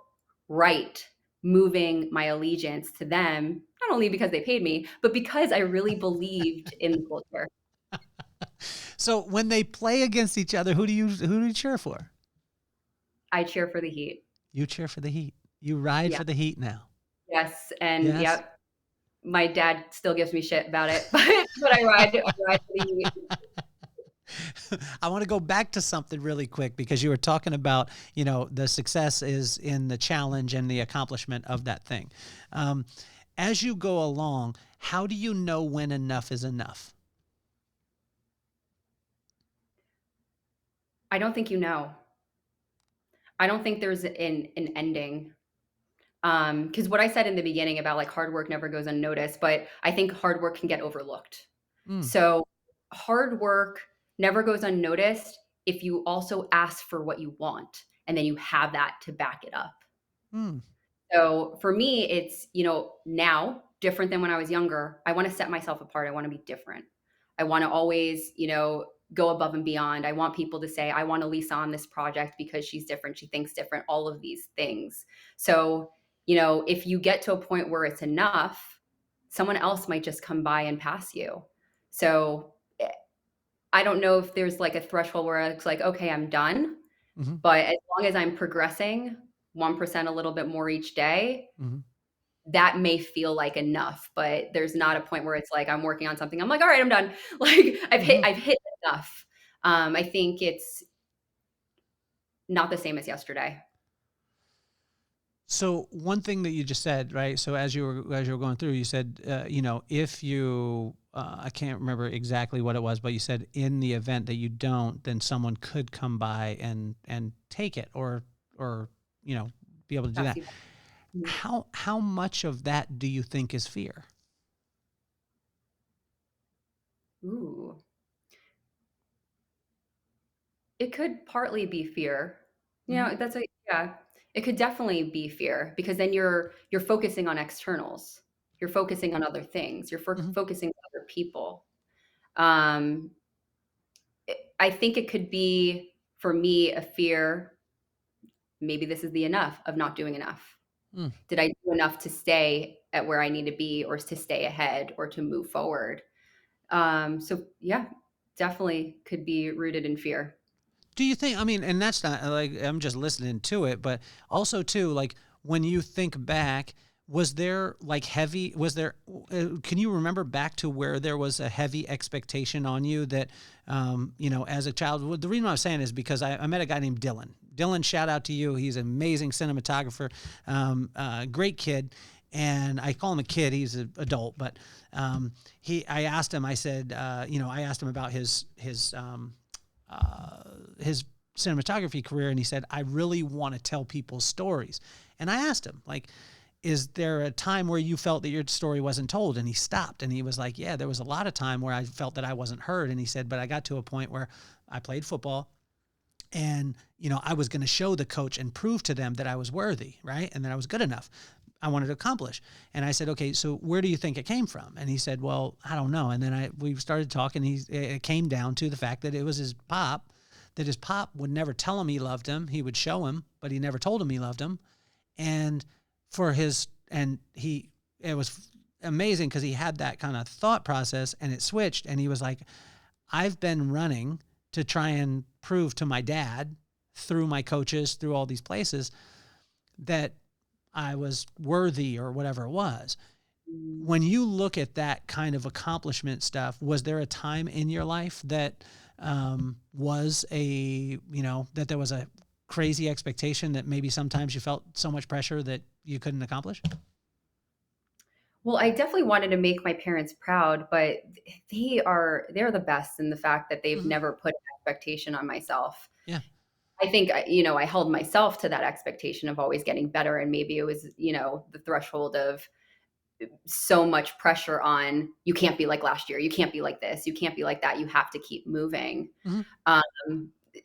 right moving my allegiance to them, not only because they paid me, but because I really believed in the culture. So when they play against each other, who do you cheer for? I cheer for the Heat. You cheer for the Heat. You ride for the Heat now. Yes. And Yes. yep. My dad still gives me shit about it, but I ride for the Heat. I want to go back to something really quick because you were talking about, the success is in the challenge and the accomplishment of that thing. As you go along, how do you know when enough is enough? I don't think I don't think there's an ending. Because what I said in the beginning about like hard work never goes unnoticed, but I think hard work can get overlooked. So hard work never goes unnoticed if you also ask for what you want and then you have that to back it up. So for me, it's, now different than when I was younger. I want to set myself apart. I want to be different. I want to always, go above and beyond. I want people to say, I want Alisa on this project because she's different. She thinks different, all of these things. So, if you get to a point where it's enough, someone else might just come by and pass you. So I don't know if there's like a threshold where it's like, okay, I'm done. But as long as I'm progressing 1% a little bit more each day, that may feel like enough, but there's not a point where it's like, I'm working on something. I'm like, all right, I'm done. Like I've hit enough. I think it's not the same as yesterday. So one thing that you just said, right? So as you were going through, you said, if you, I can't remember exactly what it was, but you said in the event that you don't, then someone could come by and take it or be able to do that. How much of that do you think is fear? Ooh. It could partly be fear. It could definitely be fear because then you're focusing on externals. You're focusing on other things. You're focusing on other people. I think it could be, for me, a fear. Maybe this is the enough of not doing enough. Did I do enough to stay at where I need to be or to stay ahead or to move forward? So yeah, definitely could be rooted in fear. Do you think, and that's not like, I'm just listening to it, but also too, like when you think back, was there like can you remember back to where there was a heavy expectation on you that, as a child? The reason why I'm saying is because I met a guy named Dylan. Dylan, shout out to you. He's an amazing cinematographer, great kid. And I call him a kid. He's an adult, but I asked him. I said, I asked him about his cinematography career, and he said, I really want to tell people stories. And I asked him, like, is there a time where you felt that your story wasn't told? And he stopped, and he was like, yeah, there was a lot of time where I felt that I wasn't heard. And he said, but I got to a point where I played football, and, I was going to show the coach and prove to them that I was worthy, right? And that I was good enough. I wanted to accomplish. And I said, okay, so where do you think it came from? And he said, well, I don't know. And then we started talking. It came down to the fact that it was his pop, that his pop would never tell him he loved him. He would show him, but he never told him he loved him. And it was amazing because he had that kind of thought process, and it switched. And he was like, I've been running to try and prove to my dad through my coaches, through all these places, that I was worthy or whatever it was. When you look at that kind of accomplishment stuff, was there a time in your life that that there was a crazy expectation that maybe sometimes you felt so much pressure that you couldn't accomplish? Well, I definitely wanted to make my parents proud, but they're the best in the fact that they've Mm-hmm. never put an expectation on myself. Yeah. I think, I held myself to that expectation of always getting better. And maybe it was, the threshold of so much pressure on, you can't be like last year. You can't be like this. You can't be like that. You have to keep moving. Mm-hmm.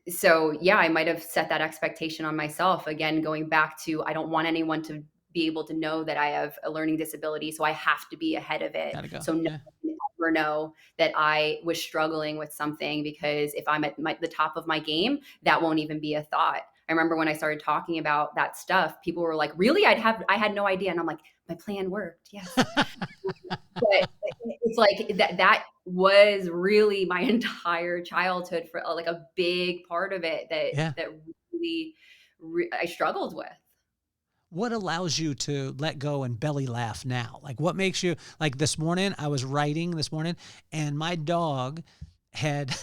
So yeah, I might've set that expectation on myself. Again, going back to, I don't want anyone to be able to know that I have a learning disability. So I have to be ahead of it. Gotta go. So no one can ever know that I was struggling with something, because if I'm at the top of my game, that won't even be a thought. I remember when I started talking about that stuff, people were like, really? I had no idea. And I'm like, my plan worked. Yes. But it's like that was really my entire childhood, for like a big part of it that really I struggled with. What allows you to let go and belly laugh now? Like, what makes you, like this morning, I was writing this morning, and my dog had,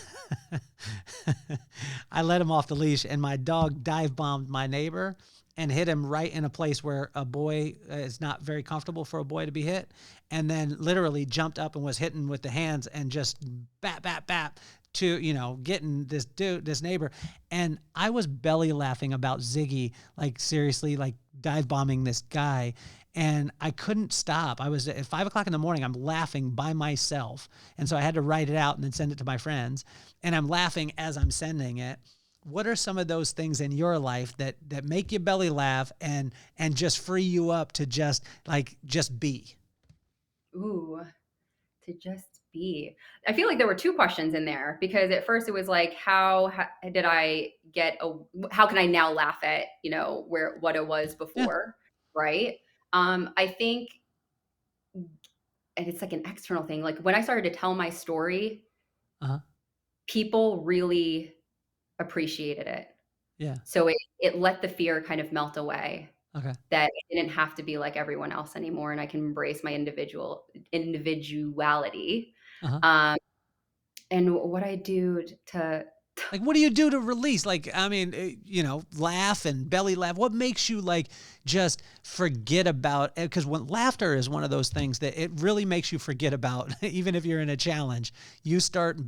I let him off the leash, and my dog dive bombed my neighbor and hit him right in a place where a boy is not very comfortable for a boy to be hit. And then literally jumped up and was hitting with the hands and just bap, bap, bap to, getting this neighbor. And I was belly laughing about Ziggy, like seriously, like dive bombing this guy. And I couldn't stop. I was at 5 o'clock in the morning. I'm laughing by myself. And so I had to write it out and then send it to my friends. And I'm laughing as I'm sending it. What are some of those things in your life that make you belly laugh and just free you up to just be? Ooh, to just be. I feel like there were two questions in there, because at first it was like, how did I how can I now laugh at, what it was before? Yeah. Right. I think, and it's like an external thing. Like when I started to tell my story, people really appreciated it. Yeah. So it let the fear kind of melt away. Okay. That it didn't have to be like everyone else anymore, and I can embrace my individuality. And what I do to like, what do you do to release? Like, I mean, laugh and belly laugh. What makes you like just forget about it? Because when laughter is one of those things that it really makes you forget about, even if you're in a challenge, you start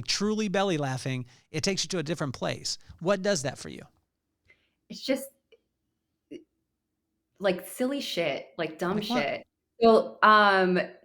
truly belly laughing. It takes you to a different place. What does that for you? It's just like silly shit, like dumb shit. So,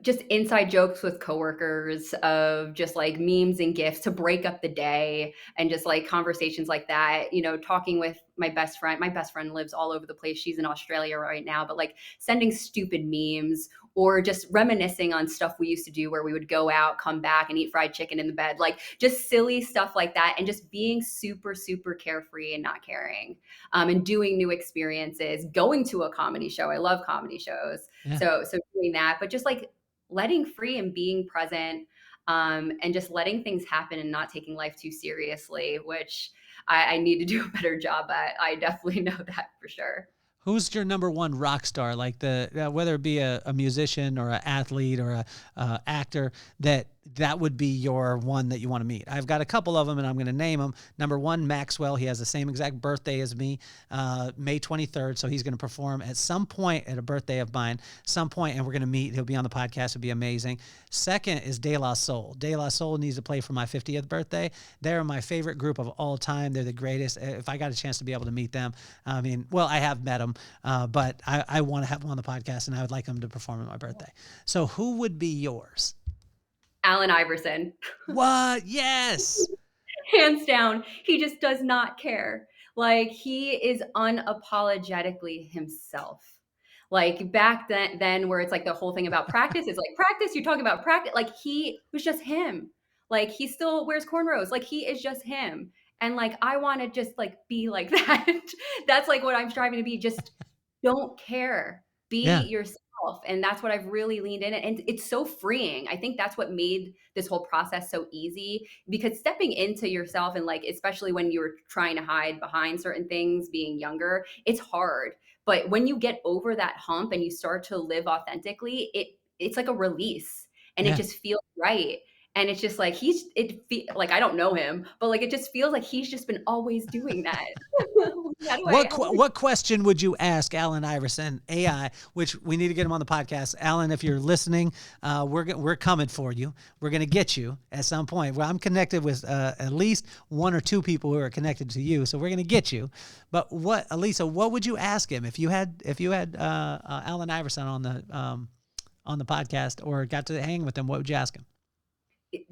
just inside jokes with coworkers of just like memes and gifs to break up the day, and just like conversations like that, talking with my best friend. My best friend lives all over the place. She's in Australia right now, but like sending stupid memes, or just reminiscing on stuff we used to do where we would go out, come back and eat fried chicken in the bed, like just silly stuff like that. And just being super, super carefree and not caring, and doing new experiences, going to a comedy show. I love comedy shows. Yeah. So doing that, but just like letting free and being present, and just letting things happen and not taking life too seriously, which I need to do a better job at. I definitely know that for sure. Who's your number one rock star? Like whether it be a musician or an athlete or a actor that that would be your one that you want to meet. I've got a couple of them, and I'm going to name them. Number one, Maxwell. He has the same exact birthday as me, May 23rd. So he's going to perform at some point at a birthday of mine, some point, and we're going to meet. He'll be on the podcast. It'll be amazing. Second is De La Soul. De La Soul needs to play for my 50th birthday. They're my favorite group of all time. They're the greatest. If I got a chance to be able to meet them, I mean, well, I have met them, but I want to have them on the podcast, and I would like them to perform at my birthday. So who would be yours? Allen Iverson. What? Yes. Hands down. He just does not care. Like, he is unapologetically himself. Like, back then where it's like the whole thing about practice, it's like practice, you're talking about practice. Like, he was just him. Like, he still wears cornrows. Like, he is just him. And like, I want to just like be like that. That's like what I'm striving to be. Just don't care. Be yourself. And that's what I've really leaned in. And it's so freeing. I think that's what made this whole process so easy, because stepping into yourself, and like, especially when you're trying to hide behind certain things, being younger, it's hard. But when you get over that hump and you start to live authentically, it's like a release, and it just feels right. And it's just like, like, I don't know him, but like, it just feels like he's just been always doing that. What question would you ask Allen Iverson, AI, which we need to get him on the podcast? Allen, if you're listening, we're coming for you. We're going to get you at some point. Well, I'm connected with at least one or two people who are connected to you, so we're going to get you. But Alisa, what would you ask him if you had Allen Iverson on the podcast, or got to hang with him? What would you ask him?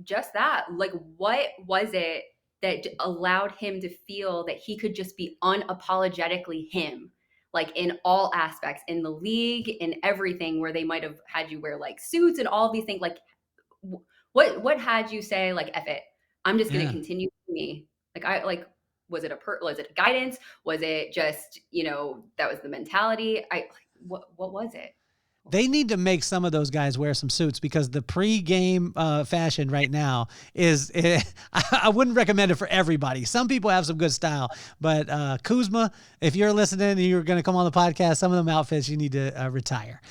Just that, like, what was it that allowed him to feel that he could just be unapologetically him, like in all aspects, in the league, in everything, where they might have had you wear like suits and all these things? Like, what had you say, like, F it, I'm just going to continue me? Like, was it was it guidance? Was it just, that was the mentality? What was it? They need to make some of those guys wear some suits, because the pre-game fashion right now is, I wouldn't recommend it for everybody. Some people have some good style, but Kuzma, if you're listening and you're going to come on the podcast, some of them outfits you need to retire.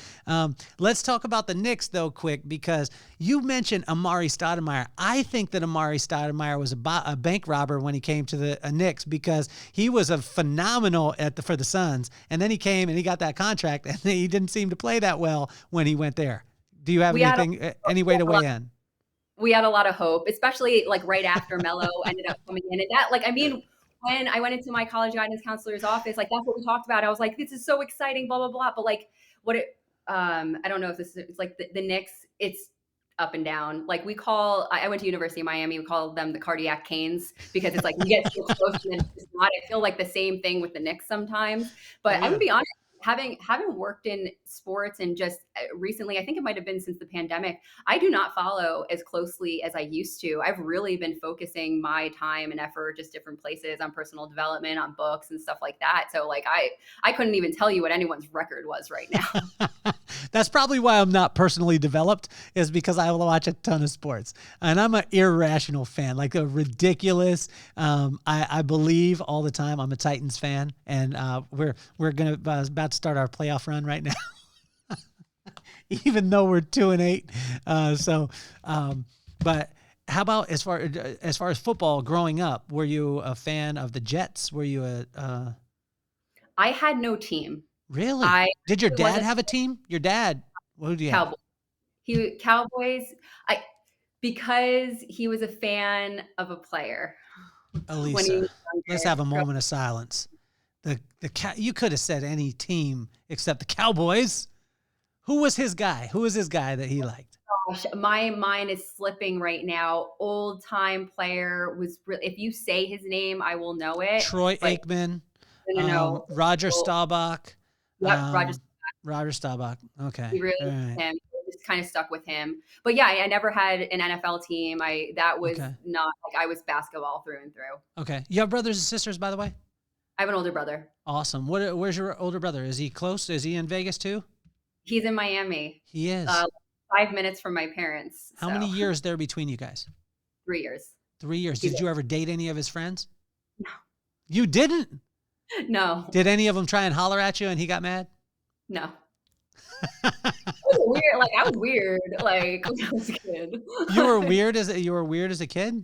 Let's talk about the Knicks though, quick, because you mentioned Amari Stoudemire. I think that Amari Stoudemire was a bank robber when he came to the Knicks, because he was a phenomenal for the Suns, and then he came and he got that contract, and he didn't seem to play that well when he went there. Do you have any way to weigh in? We had a lot of hope, especially like right after Melo ended up coming in. And that, like, I mean, when I went into my college guidance counselor's office, like, that's what we talked about. I was like, this is so exciting, blah, blah, blah. But like, I don't know if it's like the Knicks, it's up and down. Like, I went to University of Miami. We call them the cardiac canes, because it's like you get so close and it's not. I feel like the same thing with the Knicks sometimes. But I'm gonna be honest, having worked in sports, and just recently, I think it might have been since the pandemic, I do not follow as closely as I used to. I've really been focusing my time and effort just different places, on personal development, on books and stuff like that. So like, I couldn't even tell you what anyone's record was right now. That's probably why I'm not personally developed, is because I watch a ton of sports, and I'm an irrational fan, like a ridiculous. I believe all the time. I'm a Titans fan, and we're about to start our playoff run right now, even though we're 2-8. But how about as far as football growing up? Were you a fan of the Jets? Were you I had no team. Really? Did your dad have a team? Your dad? What did you have? Cowboys. Because he was a fan of a player. Elisa, let's have a moment of silence. You could have said any team except the Cowboys. Who was his guy? Who was his guy that he liked? Gosh, my mind is slipping right now. Old time player was really, if you say his name, I will know it. Troy Aikman. No. Roger Staubach. Yep, Roger Staubach. Okay. He really liked him. Just kind of stuck with him. But yeah, I never had an NFL team. That was not like, I was basketball through and through. Okay. You have brothers and sisters, by the way? I have an older brother. Awesome. Where's your older brother? Is he close? Is he in Vegas too? He's in Miami. He is. 5 minutes from my parents. How many years there between you guys? 3 years. 3 years. Did you ever date any of his friends? No. You didn't? No. Did any of them try and holler at you and he got mad? No. was weird. Like I was weird. Like when I was a kid. You were weird as a kid?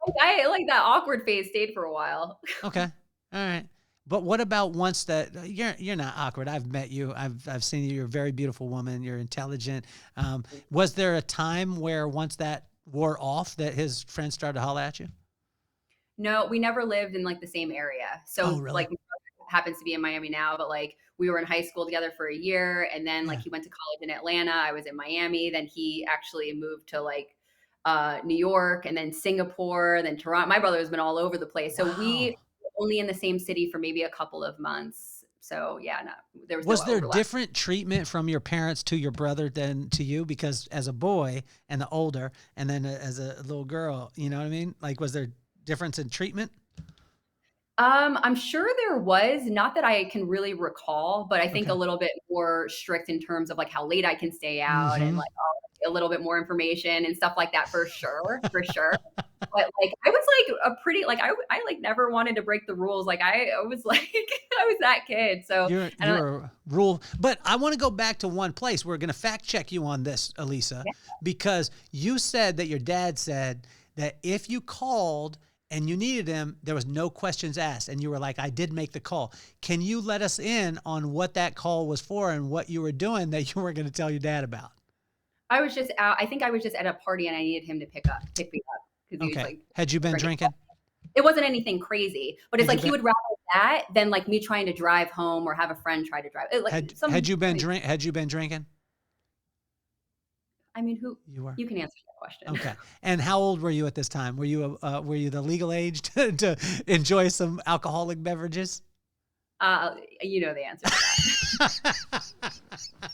Like, I like that awkward phase stayed for a while. Okay. All right. But what about once that you're not awkward? I've met you. I've seen you. You're a very beautiful woman. You're intelligent. Was there a time where once that wore off that his friends started to holler at you? No, we never lived in like the same area. Oh, So really? like my brother happens to be in Miami now, but like we were in high school together for a year and then like Yeah. he went to college in Atlanta. I was in Miami. Then he actually moved to like New York and then Singapore, then Toronto. My brother's been all over the place. So we Wow. were only in the same city for maybe a couple of months. So yeah, no, there was no Was there overlap. different treatment from your parents to your brother than to you? Because as a boy and the older, and then as a little girl, you know what I mean? Like, was there difference in treatment? I'm sure there was, not that I can really recall, but I think a Okay. little bit more strict in terms of like how late I can stay out and Mm-hmm. like a little bit more information and stuff like that for sure, for sure. But like I was like a pretty like I like never wanted to break the rules. Like I was like I was that kid. So and You're a rule, but I want to go back to one place. We're going to fact check you on this, Alisa, yeah, because you said that your dad said that if you called and you needed him, there was no questions asked, and you were like, "I did make the call." Can you let us in on what that call was for and what you were doing that you were going to tell your dad about? I was just out. I think I was just at a party and I needed him to pick me up because he was Okay. like Had you been drinking. drinking? It wasn't anything crazy, but it's Had you like he been would rather that than like me trying to drive home or have a friend try to drive. Like had some you been crazy. drinking? I mean, who You were. you can answer that question. Okay. And how old were you at this time? Were you the legal age to enjoy some alcoholic beverages? You know the answer to that.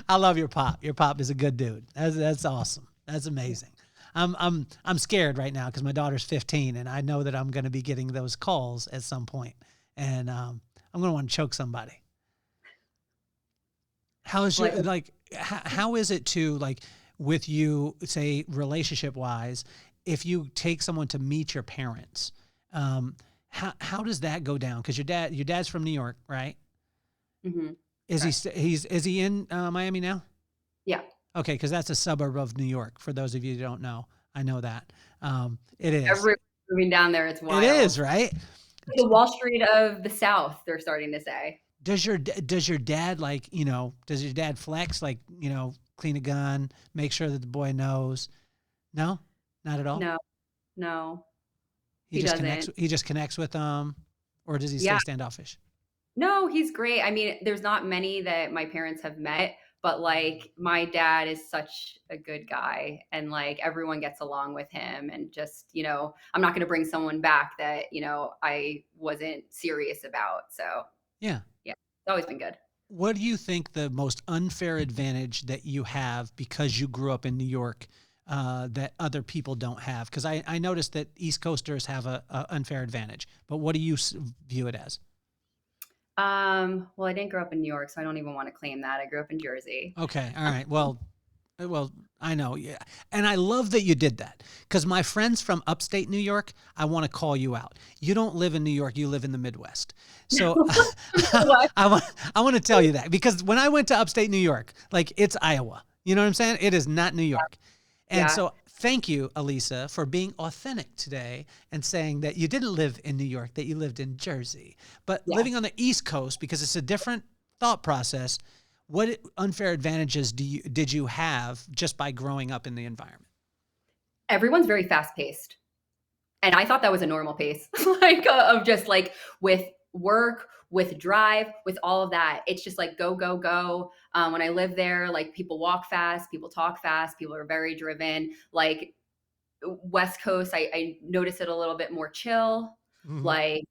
I love your pop. Your pop is a good dude. That's awesome. That's amazing. I'm scared right now because my daughter's 15 and I know that I'm going to be getting those calls at some point, and I'm going to want to choke somebody. How is your Like, like? How is it to like with you say relationship wise? If you take someone to meet your parents, how does that go down? Because your dad's from New York, right? mhm, Is he correct. st- he's is he in Miami now? Yeah. Okay, because that's a suburb of New York. For those of you who don't know, I know that. It is. Everyone's moving down there. It's It wild. is right. The Wall Street of the South, they're starting to say. Does your dad like does your dad flex like clean a gun, make sure that the boy knows? No, not at all. No, no, He he just connects. doesn't. He just connects with them, or does he stay Yeah. standoffish? No, he's great. I mean, there's not many that my parents have met, but like my dad is such a good guy and like everyone gets along with him and just, I'm not going to bring someone back that, I wasn't serious about. So, Yeah. yeah, it's always been good. What do you think the most unfair advantage that you have because you grew up in New York that other people don't have? Because I noticed that East Coasters have a unfair advantage, but what do you view it as? Well, I didn't grow up in New York, so I don't even want to claim that. I grew up in Jersey. Okay, all right. Well, I know, yeah, and I love that you did that because my friends from upstate New York, I want to call you out. You don't live in New York; you live in the Midwest. So What? I want to tell you that because when I went to upstate New York, like it's Iowa. You know what I'm saying? It is not New York. And Yeah. so thank you, Alisa, for being authentic today and saying that you didn't live in New York, that you lived in Jersey, but Yeah. living on the East Coast because it's a different thought process. What unfair advantages did you have just by growing up in the environment? Everyone's very fast paced. And I thought that was a normal pace, like of just like with work, with drive, with all of that. It's just like go, go, go. When I lived there, like people walk fast, people talk fast, people are very driven. Like West Coast, I notice it a little bit more chill, Hmm. like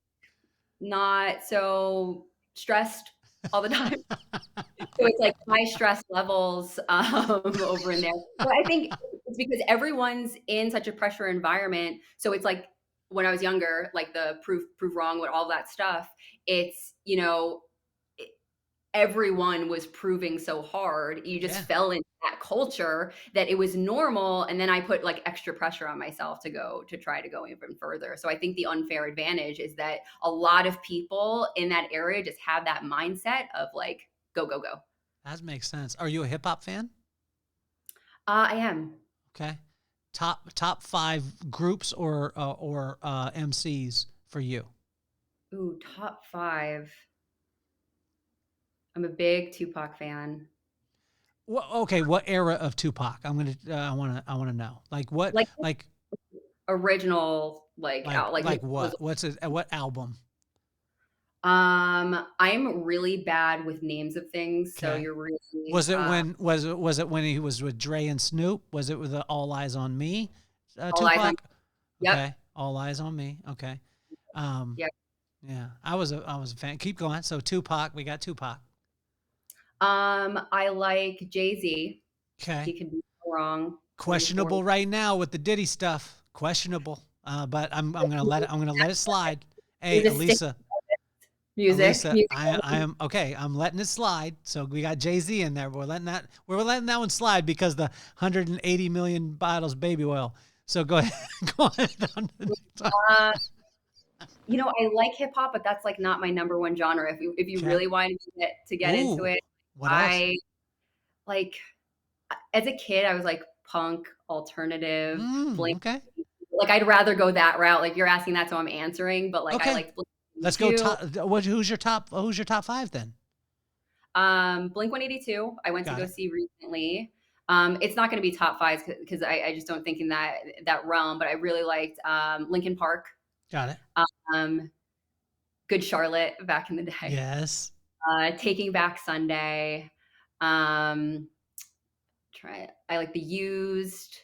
not so stressed all the time. So it's like high stress levels over in there. But I think it's because everyone's in such a pressure environment. So it's like when I was younger, like the prove wrong with all that stuff. It's everyone was proving so hard. You just Yeah. fell into that culture that it was normal. And then I put like extra pressure on myself to try to go even further. So I think the unfair advantage is that a lot of people in that area just have that mindset of like, go, go, go. That makes sense. Are you a hip hop fan? I am. Okay. Top five groups or MCs for you. Ooh, top 5. I'm a big Tupac fan. Okay, what era of Tupac? I want to know. Like what? Like Like original, like out, like like was. what? What's it? What album? I'm really bad with names of things, so Okay. you're really. Was it when he was with Dre and Snoop? Was it with the All Eyes on Me, All eyes on. Tupac? Yep. Okay, All Eyes on Me. Okay, um, Yep. yeah, I was a fan. Keep going. So Tupac, we got Tupac. I like Jay-Z. He Okay, can be so wrong. 44. questionable right now with the Diddy stuff. Questionable, but I'm gonna let it slide. Hey, He's a stick Alisa, music. Alisa, I am okay. I'm letting it slide. So we got Jay Z in there. But we're letting that one slide because the 180 million bottles baby oil. So go ahead, go ahead. Uh, I like hip hop, but that's like not my number one genre. If you Okay. really wanted to get into Ooh, it, what else? I like as a kid I was like punk, alternative, Blink. Okay, Like I'd rather go that route. Like you're asking that, so I'm answering. But like I okay. liked Blink Let's go 182. top. Who's your top five then? Blink 182. I went to Got go it. see recently. It's not going to be top five because I just don't think in that realm. But I really liked Linkin Park. Got it. Um, Good Charlotte back in the day. Yes. Taking Back Sunday. Um, I like the Used.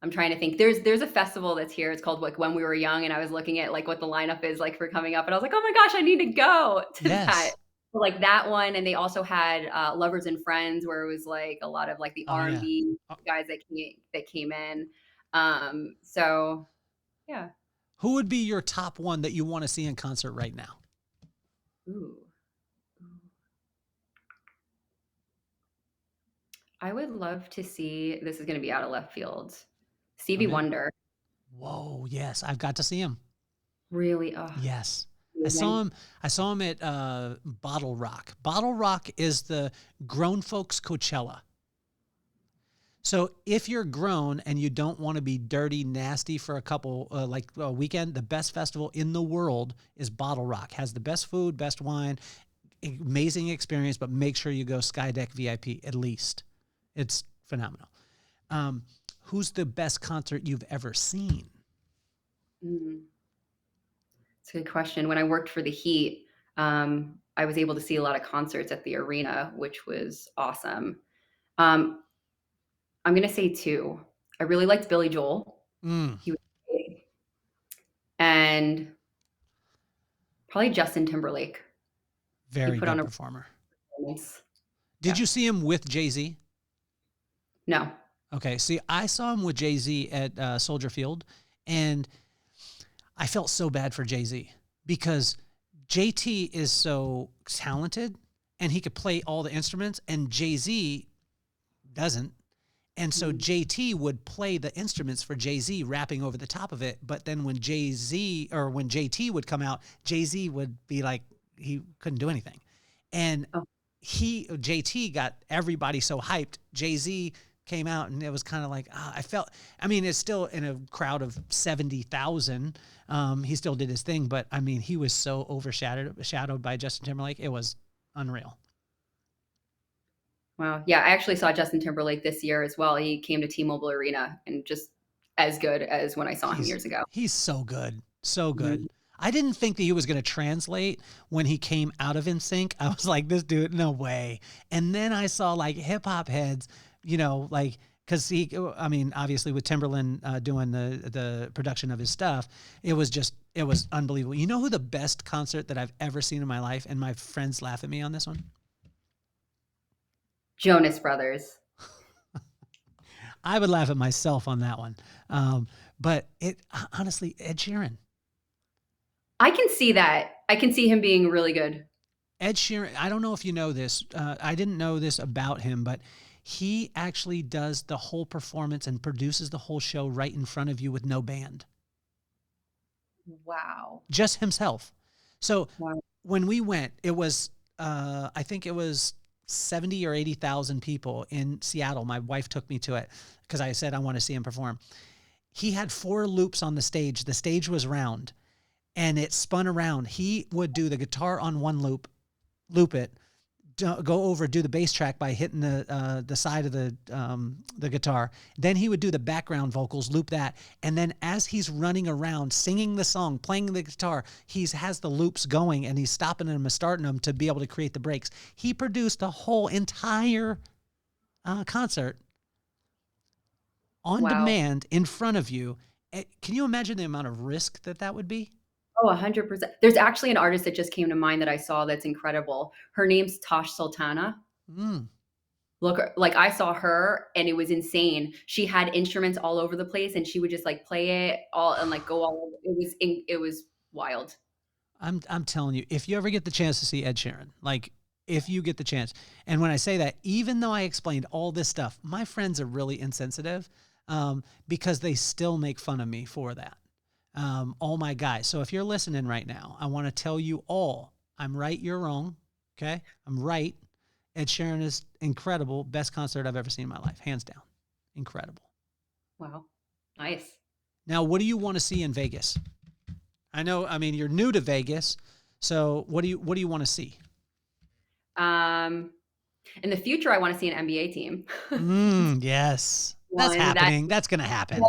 I'm trying to think. There's a festival that's here. It's called like When We Were Young, and I was looking at like what the lineup is like for coming up, and I was like, oh my gosh, I need to go to that. Yes. Like that one, and they also had Lovers and Friends, where it was like a lot of like the Oh yeah. R&B Uh, guys that came in. So yeah. Who would be your top one that you want to see in concert right now? Ooh. I would love to see. This is going to be out of left field. Stevie Okay. Wonder. Whoa. Yes, I've got to see him. Really, Yes. I saw amazing. him. I saw him at Bottle Rock. Bottle Rock is the grown folks Coachella. So if you're grown and you don't want to be dirty, nasty for like a weekend, the best festival in the world is Bottle Rock. Has the best food, best wine, amazing experience, but make sure you go Skydeck VIP at least. It's phenomenal. Who's the best concert you've ever seen? Mm, It's a good question. When I worked for the Heat, I was able to see a lot of concerts at the arena, which was awesome. Um, I'm going to say 2. I really liked Billy Joel. Mm, He was big. And probably Justin Timberlake. He very put on good a performer. performance. Did Yeah. you see him with Jay-Z? No. Okay, see, I saw him with Jay-Z at Soldier Field, and I felt so bad for Jay-Z because JT is so talented and he could play all the instruments, and Jay-Z doesn't. And so Mhm. JT would play the instruments for Jay-Z, rapping over the top of it. But then when when JT would come out, Jay-Z would be like, he couldn't do anything. And Oh, JT got everybody so hyped. Jay-Z came out and it was kind of like, it's still in a crowd of 70,000. He still did his thing, but I mean, he was so overshadowed by Justin Timberlake. It was unreal. wow. Yeah, I actually saw Justin Timberlake this year as well. He came to T-Mobile Arena and just as good as when I saw him He's years ago. he's so good. So good. Mhm. I didn't think that he was going to translate when he came out of NSYNC. I was like, this dude, no way. And then I saw like hip hop heads, like because obviously with Timberland doing the production of his stuff, it was unbelievable. You know who the best concert that I've ever seen in my life, and my friends laugh at me on this one? Jonas Brothers. I would laugh at myself on that one. But it honestly, Ed Sheeran. I can see that. I can see him being really good. Ed Sheeran, I don't know if you know this. I didn't know this about him, but he actually does the whole performance and produces the whole show right in front of you with no band, Wow. just himself. So Wow. when we went, it was, I think it was 70 or 80,000 people in Seattle. My wife took me to it because I said I want to see him perform. He had 4 loops on the stage. The stage was round and it spun around. He would do the guitar on one loop it, go over, do the bass track by hitting the side of the guitar. Then he would do the background vocals, loop that. And then as he's running around, singing the song, playing the guitar, has the loops going and he's stopping them and starting them to be able to create the breaks. He produced a whole entire concert on demand in front of you. Can you imagine the amount of risk that would be? Oh, 100%. There's actually an artist that just came to mind that I saw that's incredible. Her name's Tosh Sultana. Look, like I saw her and it was insane. She had instruments all over the place and she would just like play it all and like go all over. It was wild. I'm telling you, if you ever get the chance to see Ed Sheeran, like if you get the chance, and when I say that, even though I explained all this stuff, my friends are really insensitive because they still make fun of me for that. All my guys. So if you're listening right now, I want to tell you all, I'm right, you're wrong. Okay. I'm right. Ed Sheeran is incredible. Best concert I've ever seen in my life. Hands down. Incredible. Wow. Nice. Now, what do you want to see in Vegas? I mean, you're new to Vegas. So what do you want to see? In the future, I want to see an NBA team. Yes. That's happening. That's going to happen.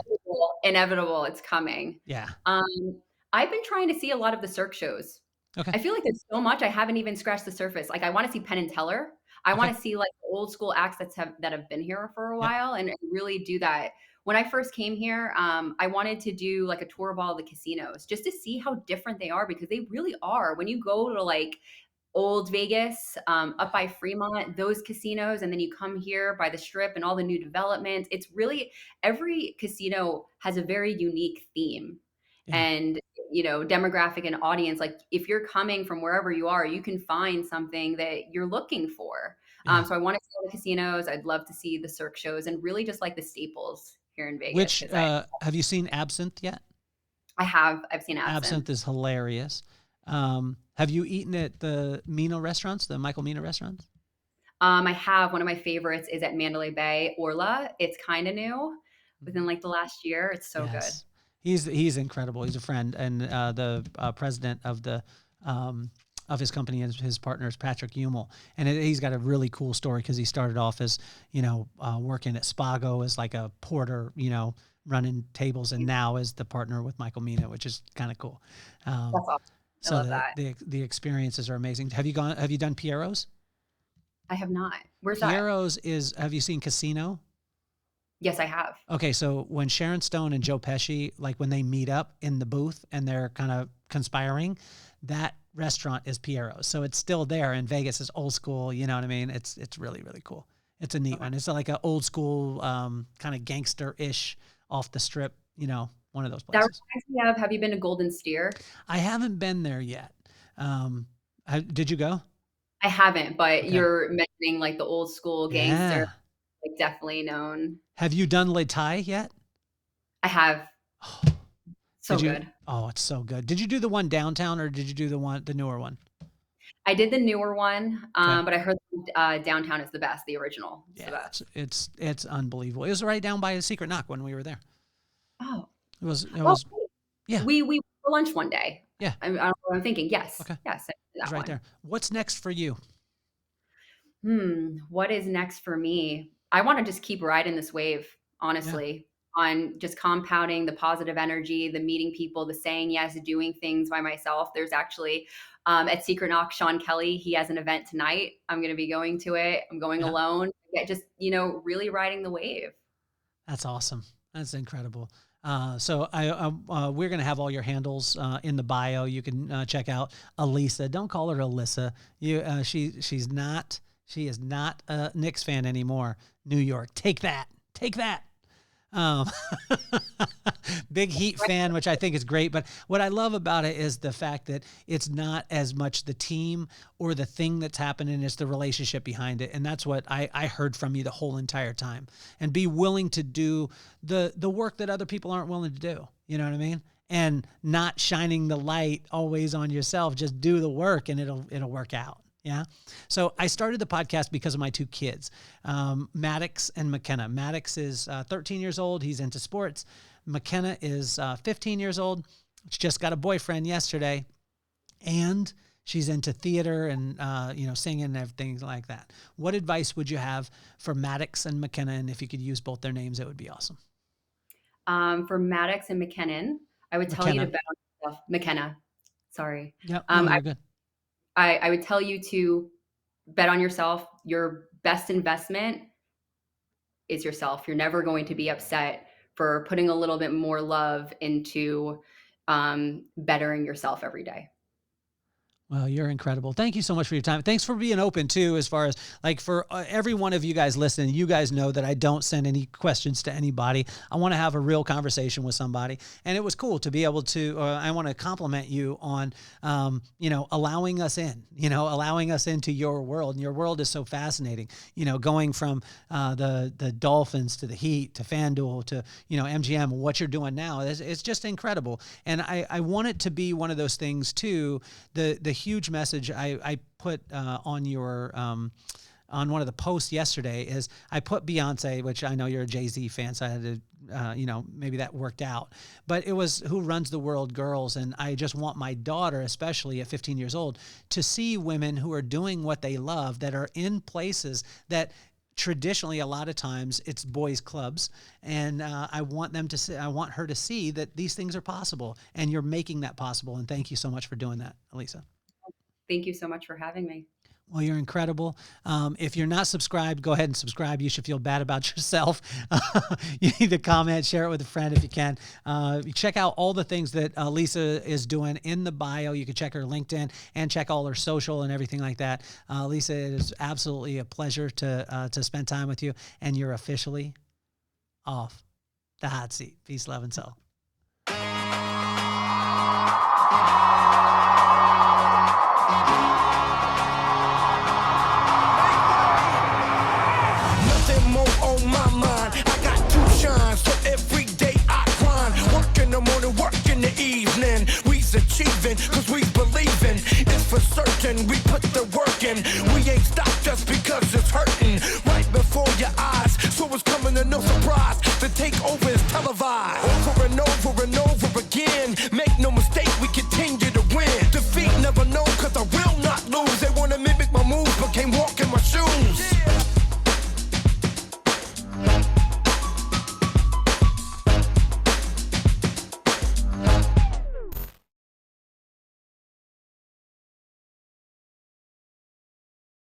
Inevitable. It's coming. Yeah. I've been trying to see a lot of the Cirque shows. Okay. I feel like there's so much I haven't even scratched the surface. Like I want to see Penn and Teller. I want to see like old school acts that have been here for a while and really do that. When I first came here, I wanted to do like a tour of all the casinos just to see how different they are because they really are. When you go to like old Vegas, up by Fremont, those casinos, and then you come here by the Strip and all the new development. It's really, every casino has a very unique theme and, demographic and audience. Like if you're coming from wherever you are, you can find something that you're looking for. So I want to see all the casinos. I'd love to see the Cirque shows and really just like the staples here in Vegas. Which, have you seen Absinthe yet? I have. I've seen Absinthe. Absinthe is hilarious. Have you eaten at the Mina restaurants, the Michael Mina restaurants? I have. One of my favorites is at Mandalay Bay, Orla. It's kind of new within like the last year. It's so good. He's incredible. He's a friend, and the president of his company and his partner is Patrick Hummel, and he's got a really cool story because he started off as working at Spago as like a porter, running tables, and now is the partner with Michael Mina, which is kind of cool. That's awesome. I love that. The experiences are amazing. Have you done Piero's? I have not. Where's that? Piero's have you seen Casino? Yes, I have. Okay, so when Sharon Stone and Joe Pesci, like when they meet up in the booth and they're kind of conspiring, that restaurant is Piero's. So it's still there, and Vegas is old school. You know what I mean? It's really, really cool. It's a neat one. It's like an old school kind of gangster-ish off the strip, one of those places. That reminds me of, have you been to Golden Steer? I haven't been there yet. Did you go? I haven't, but you're mentioning like the old school gangster, like definitely known. Have you done Le Tai yet? I have. So good. Oh, it's so good. Did you do the one downtown or did you do the newer one? I did the newer one, but I heard downtown is the best, the original. The best. It's unbelievable. It was right down by a Secret Knock when we were there. Oh. It was yeah. We went for lunch one day. Yeah. I don't know what I'm thinking. Yes. Okay. Yes. It's right there. What's next for you? What is next for me? I want to just keep riding this wave, honestly, on just compounding the positive energy, the meeting people, the saying yes, doing things by myself. There's actually at Secret Knock, Sean Kelly, he has an event tonight. I'm going to be going to it. I'm going alone. Just, really riding the wave. That's awesome. That's incredible. So we're going to have all your handles in the bio. You can check out Alisa. Don't call her Alyssa. She is not a Knicks fan anymore. New York. Take that. Big Heat fan, which I think is great. But what I love about it is the fact that it's not as much the team or the thing that's happening, it's the relationship behind it. And that's what I heard from you the whole entire time. And be willing to do the work that other people aren't willing to do. You know what I mean? And not shining the light always on yourself. Just do the work and it'll work out. Yeah. So I started the podcast because of my two kids, Maddox and McKenna. Maddox is 13 years old. He's into sports. McKenna is 15 years old. She just got a boyfriend yesterday, and she's into theater and, singing and everything like that. What advice would you have for Maddox and McKenna? And if you could use both their names, it would be awesome. For Maddox and McKinnon, I would tell you to bet on yourself. McKenna. Sorry. Yep. You're good. I would tell you to bet on yourself. Your best investment is yourself. You're never going to be upset for putting a little bit more love into bettering yourself every day. Well, you're incredible. Thank you so much for your time. Thanks for being open too, as far as like for every one of you guys listening, you guys know that I don't send any questions to anybody. I want to have a real conversation with somebody. And it was cool to be able to, I want to compliment you on, allowing us into your world. And your world is so fascinating, going from the Dolphins to the Heat to FanDuel to, MGM, what you're doing now. It's just incredible. And I want it to be one of those things too, the huge message I put on your on one of the posts yesterday is I put Beyonce, which I know you're a Jay-Z fan, so I had to, maybe that worked out. But it was Who Runs the World Girls, and I just want my daughter, especially at 15 years old, to see women who are doing what they love, that are in places that traditionally, a lot of times it's boys' clubs, and I want her to see that these things are possible, and you're making that possible. And thank you so much for doing that, Alisa. Thank you so much for having me. Well, you're incredible. If you're not subscribed, go ahead and subscribe. You should feel bad about yourself. You need to comment, share it with a friend if you can. Check out all the things that Alisa is doing in the bio. You can check her LinkedIn and check all her social and everything like that. Alisa, it is absolutely a pleasure to spend time with you. And you're officially off the hot seat. Peace, love, and soul. Achieving, cause we believing it's for certain. We put the work in. We ain't stopped just because it's hurting right before your eyes. So it's coming to no surprise. The takeover is televised over and over and over.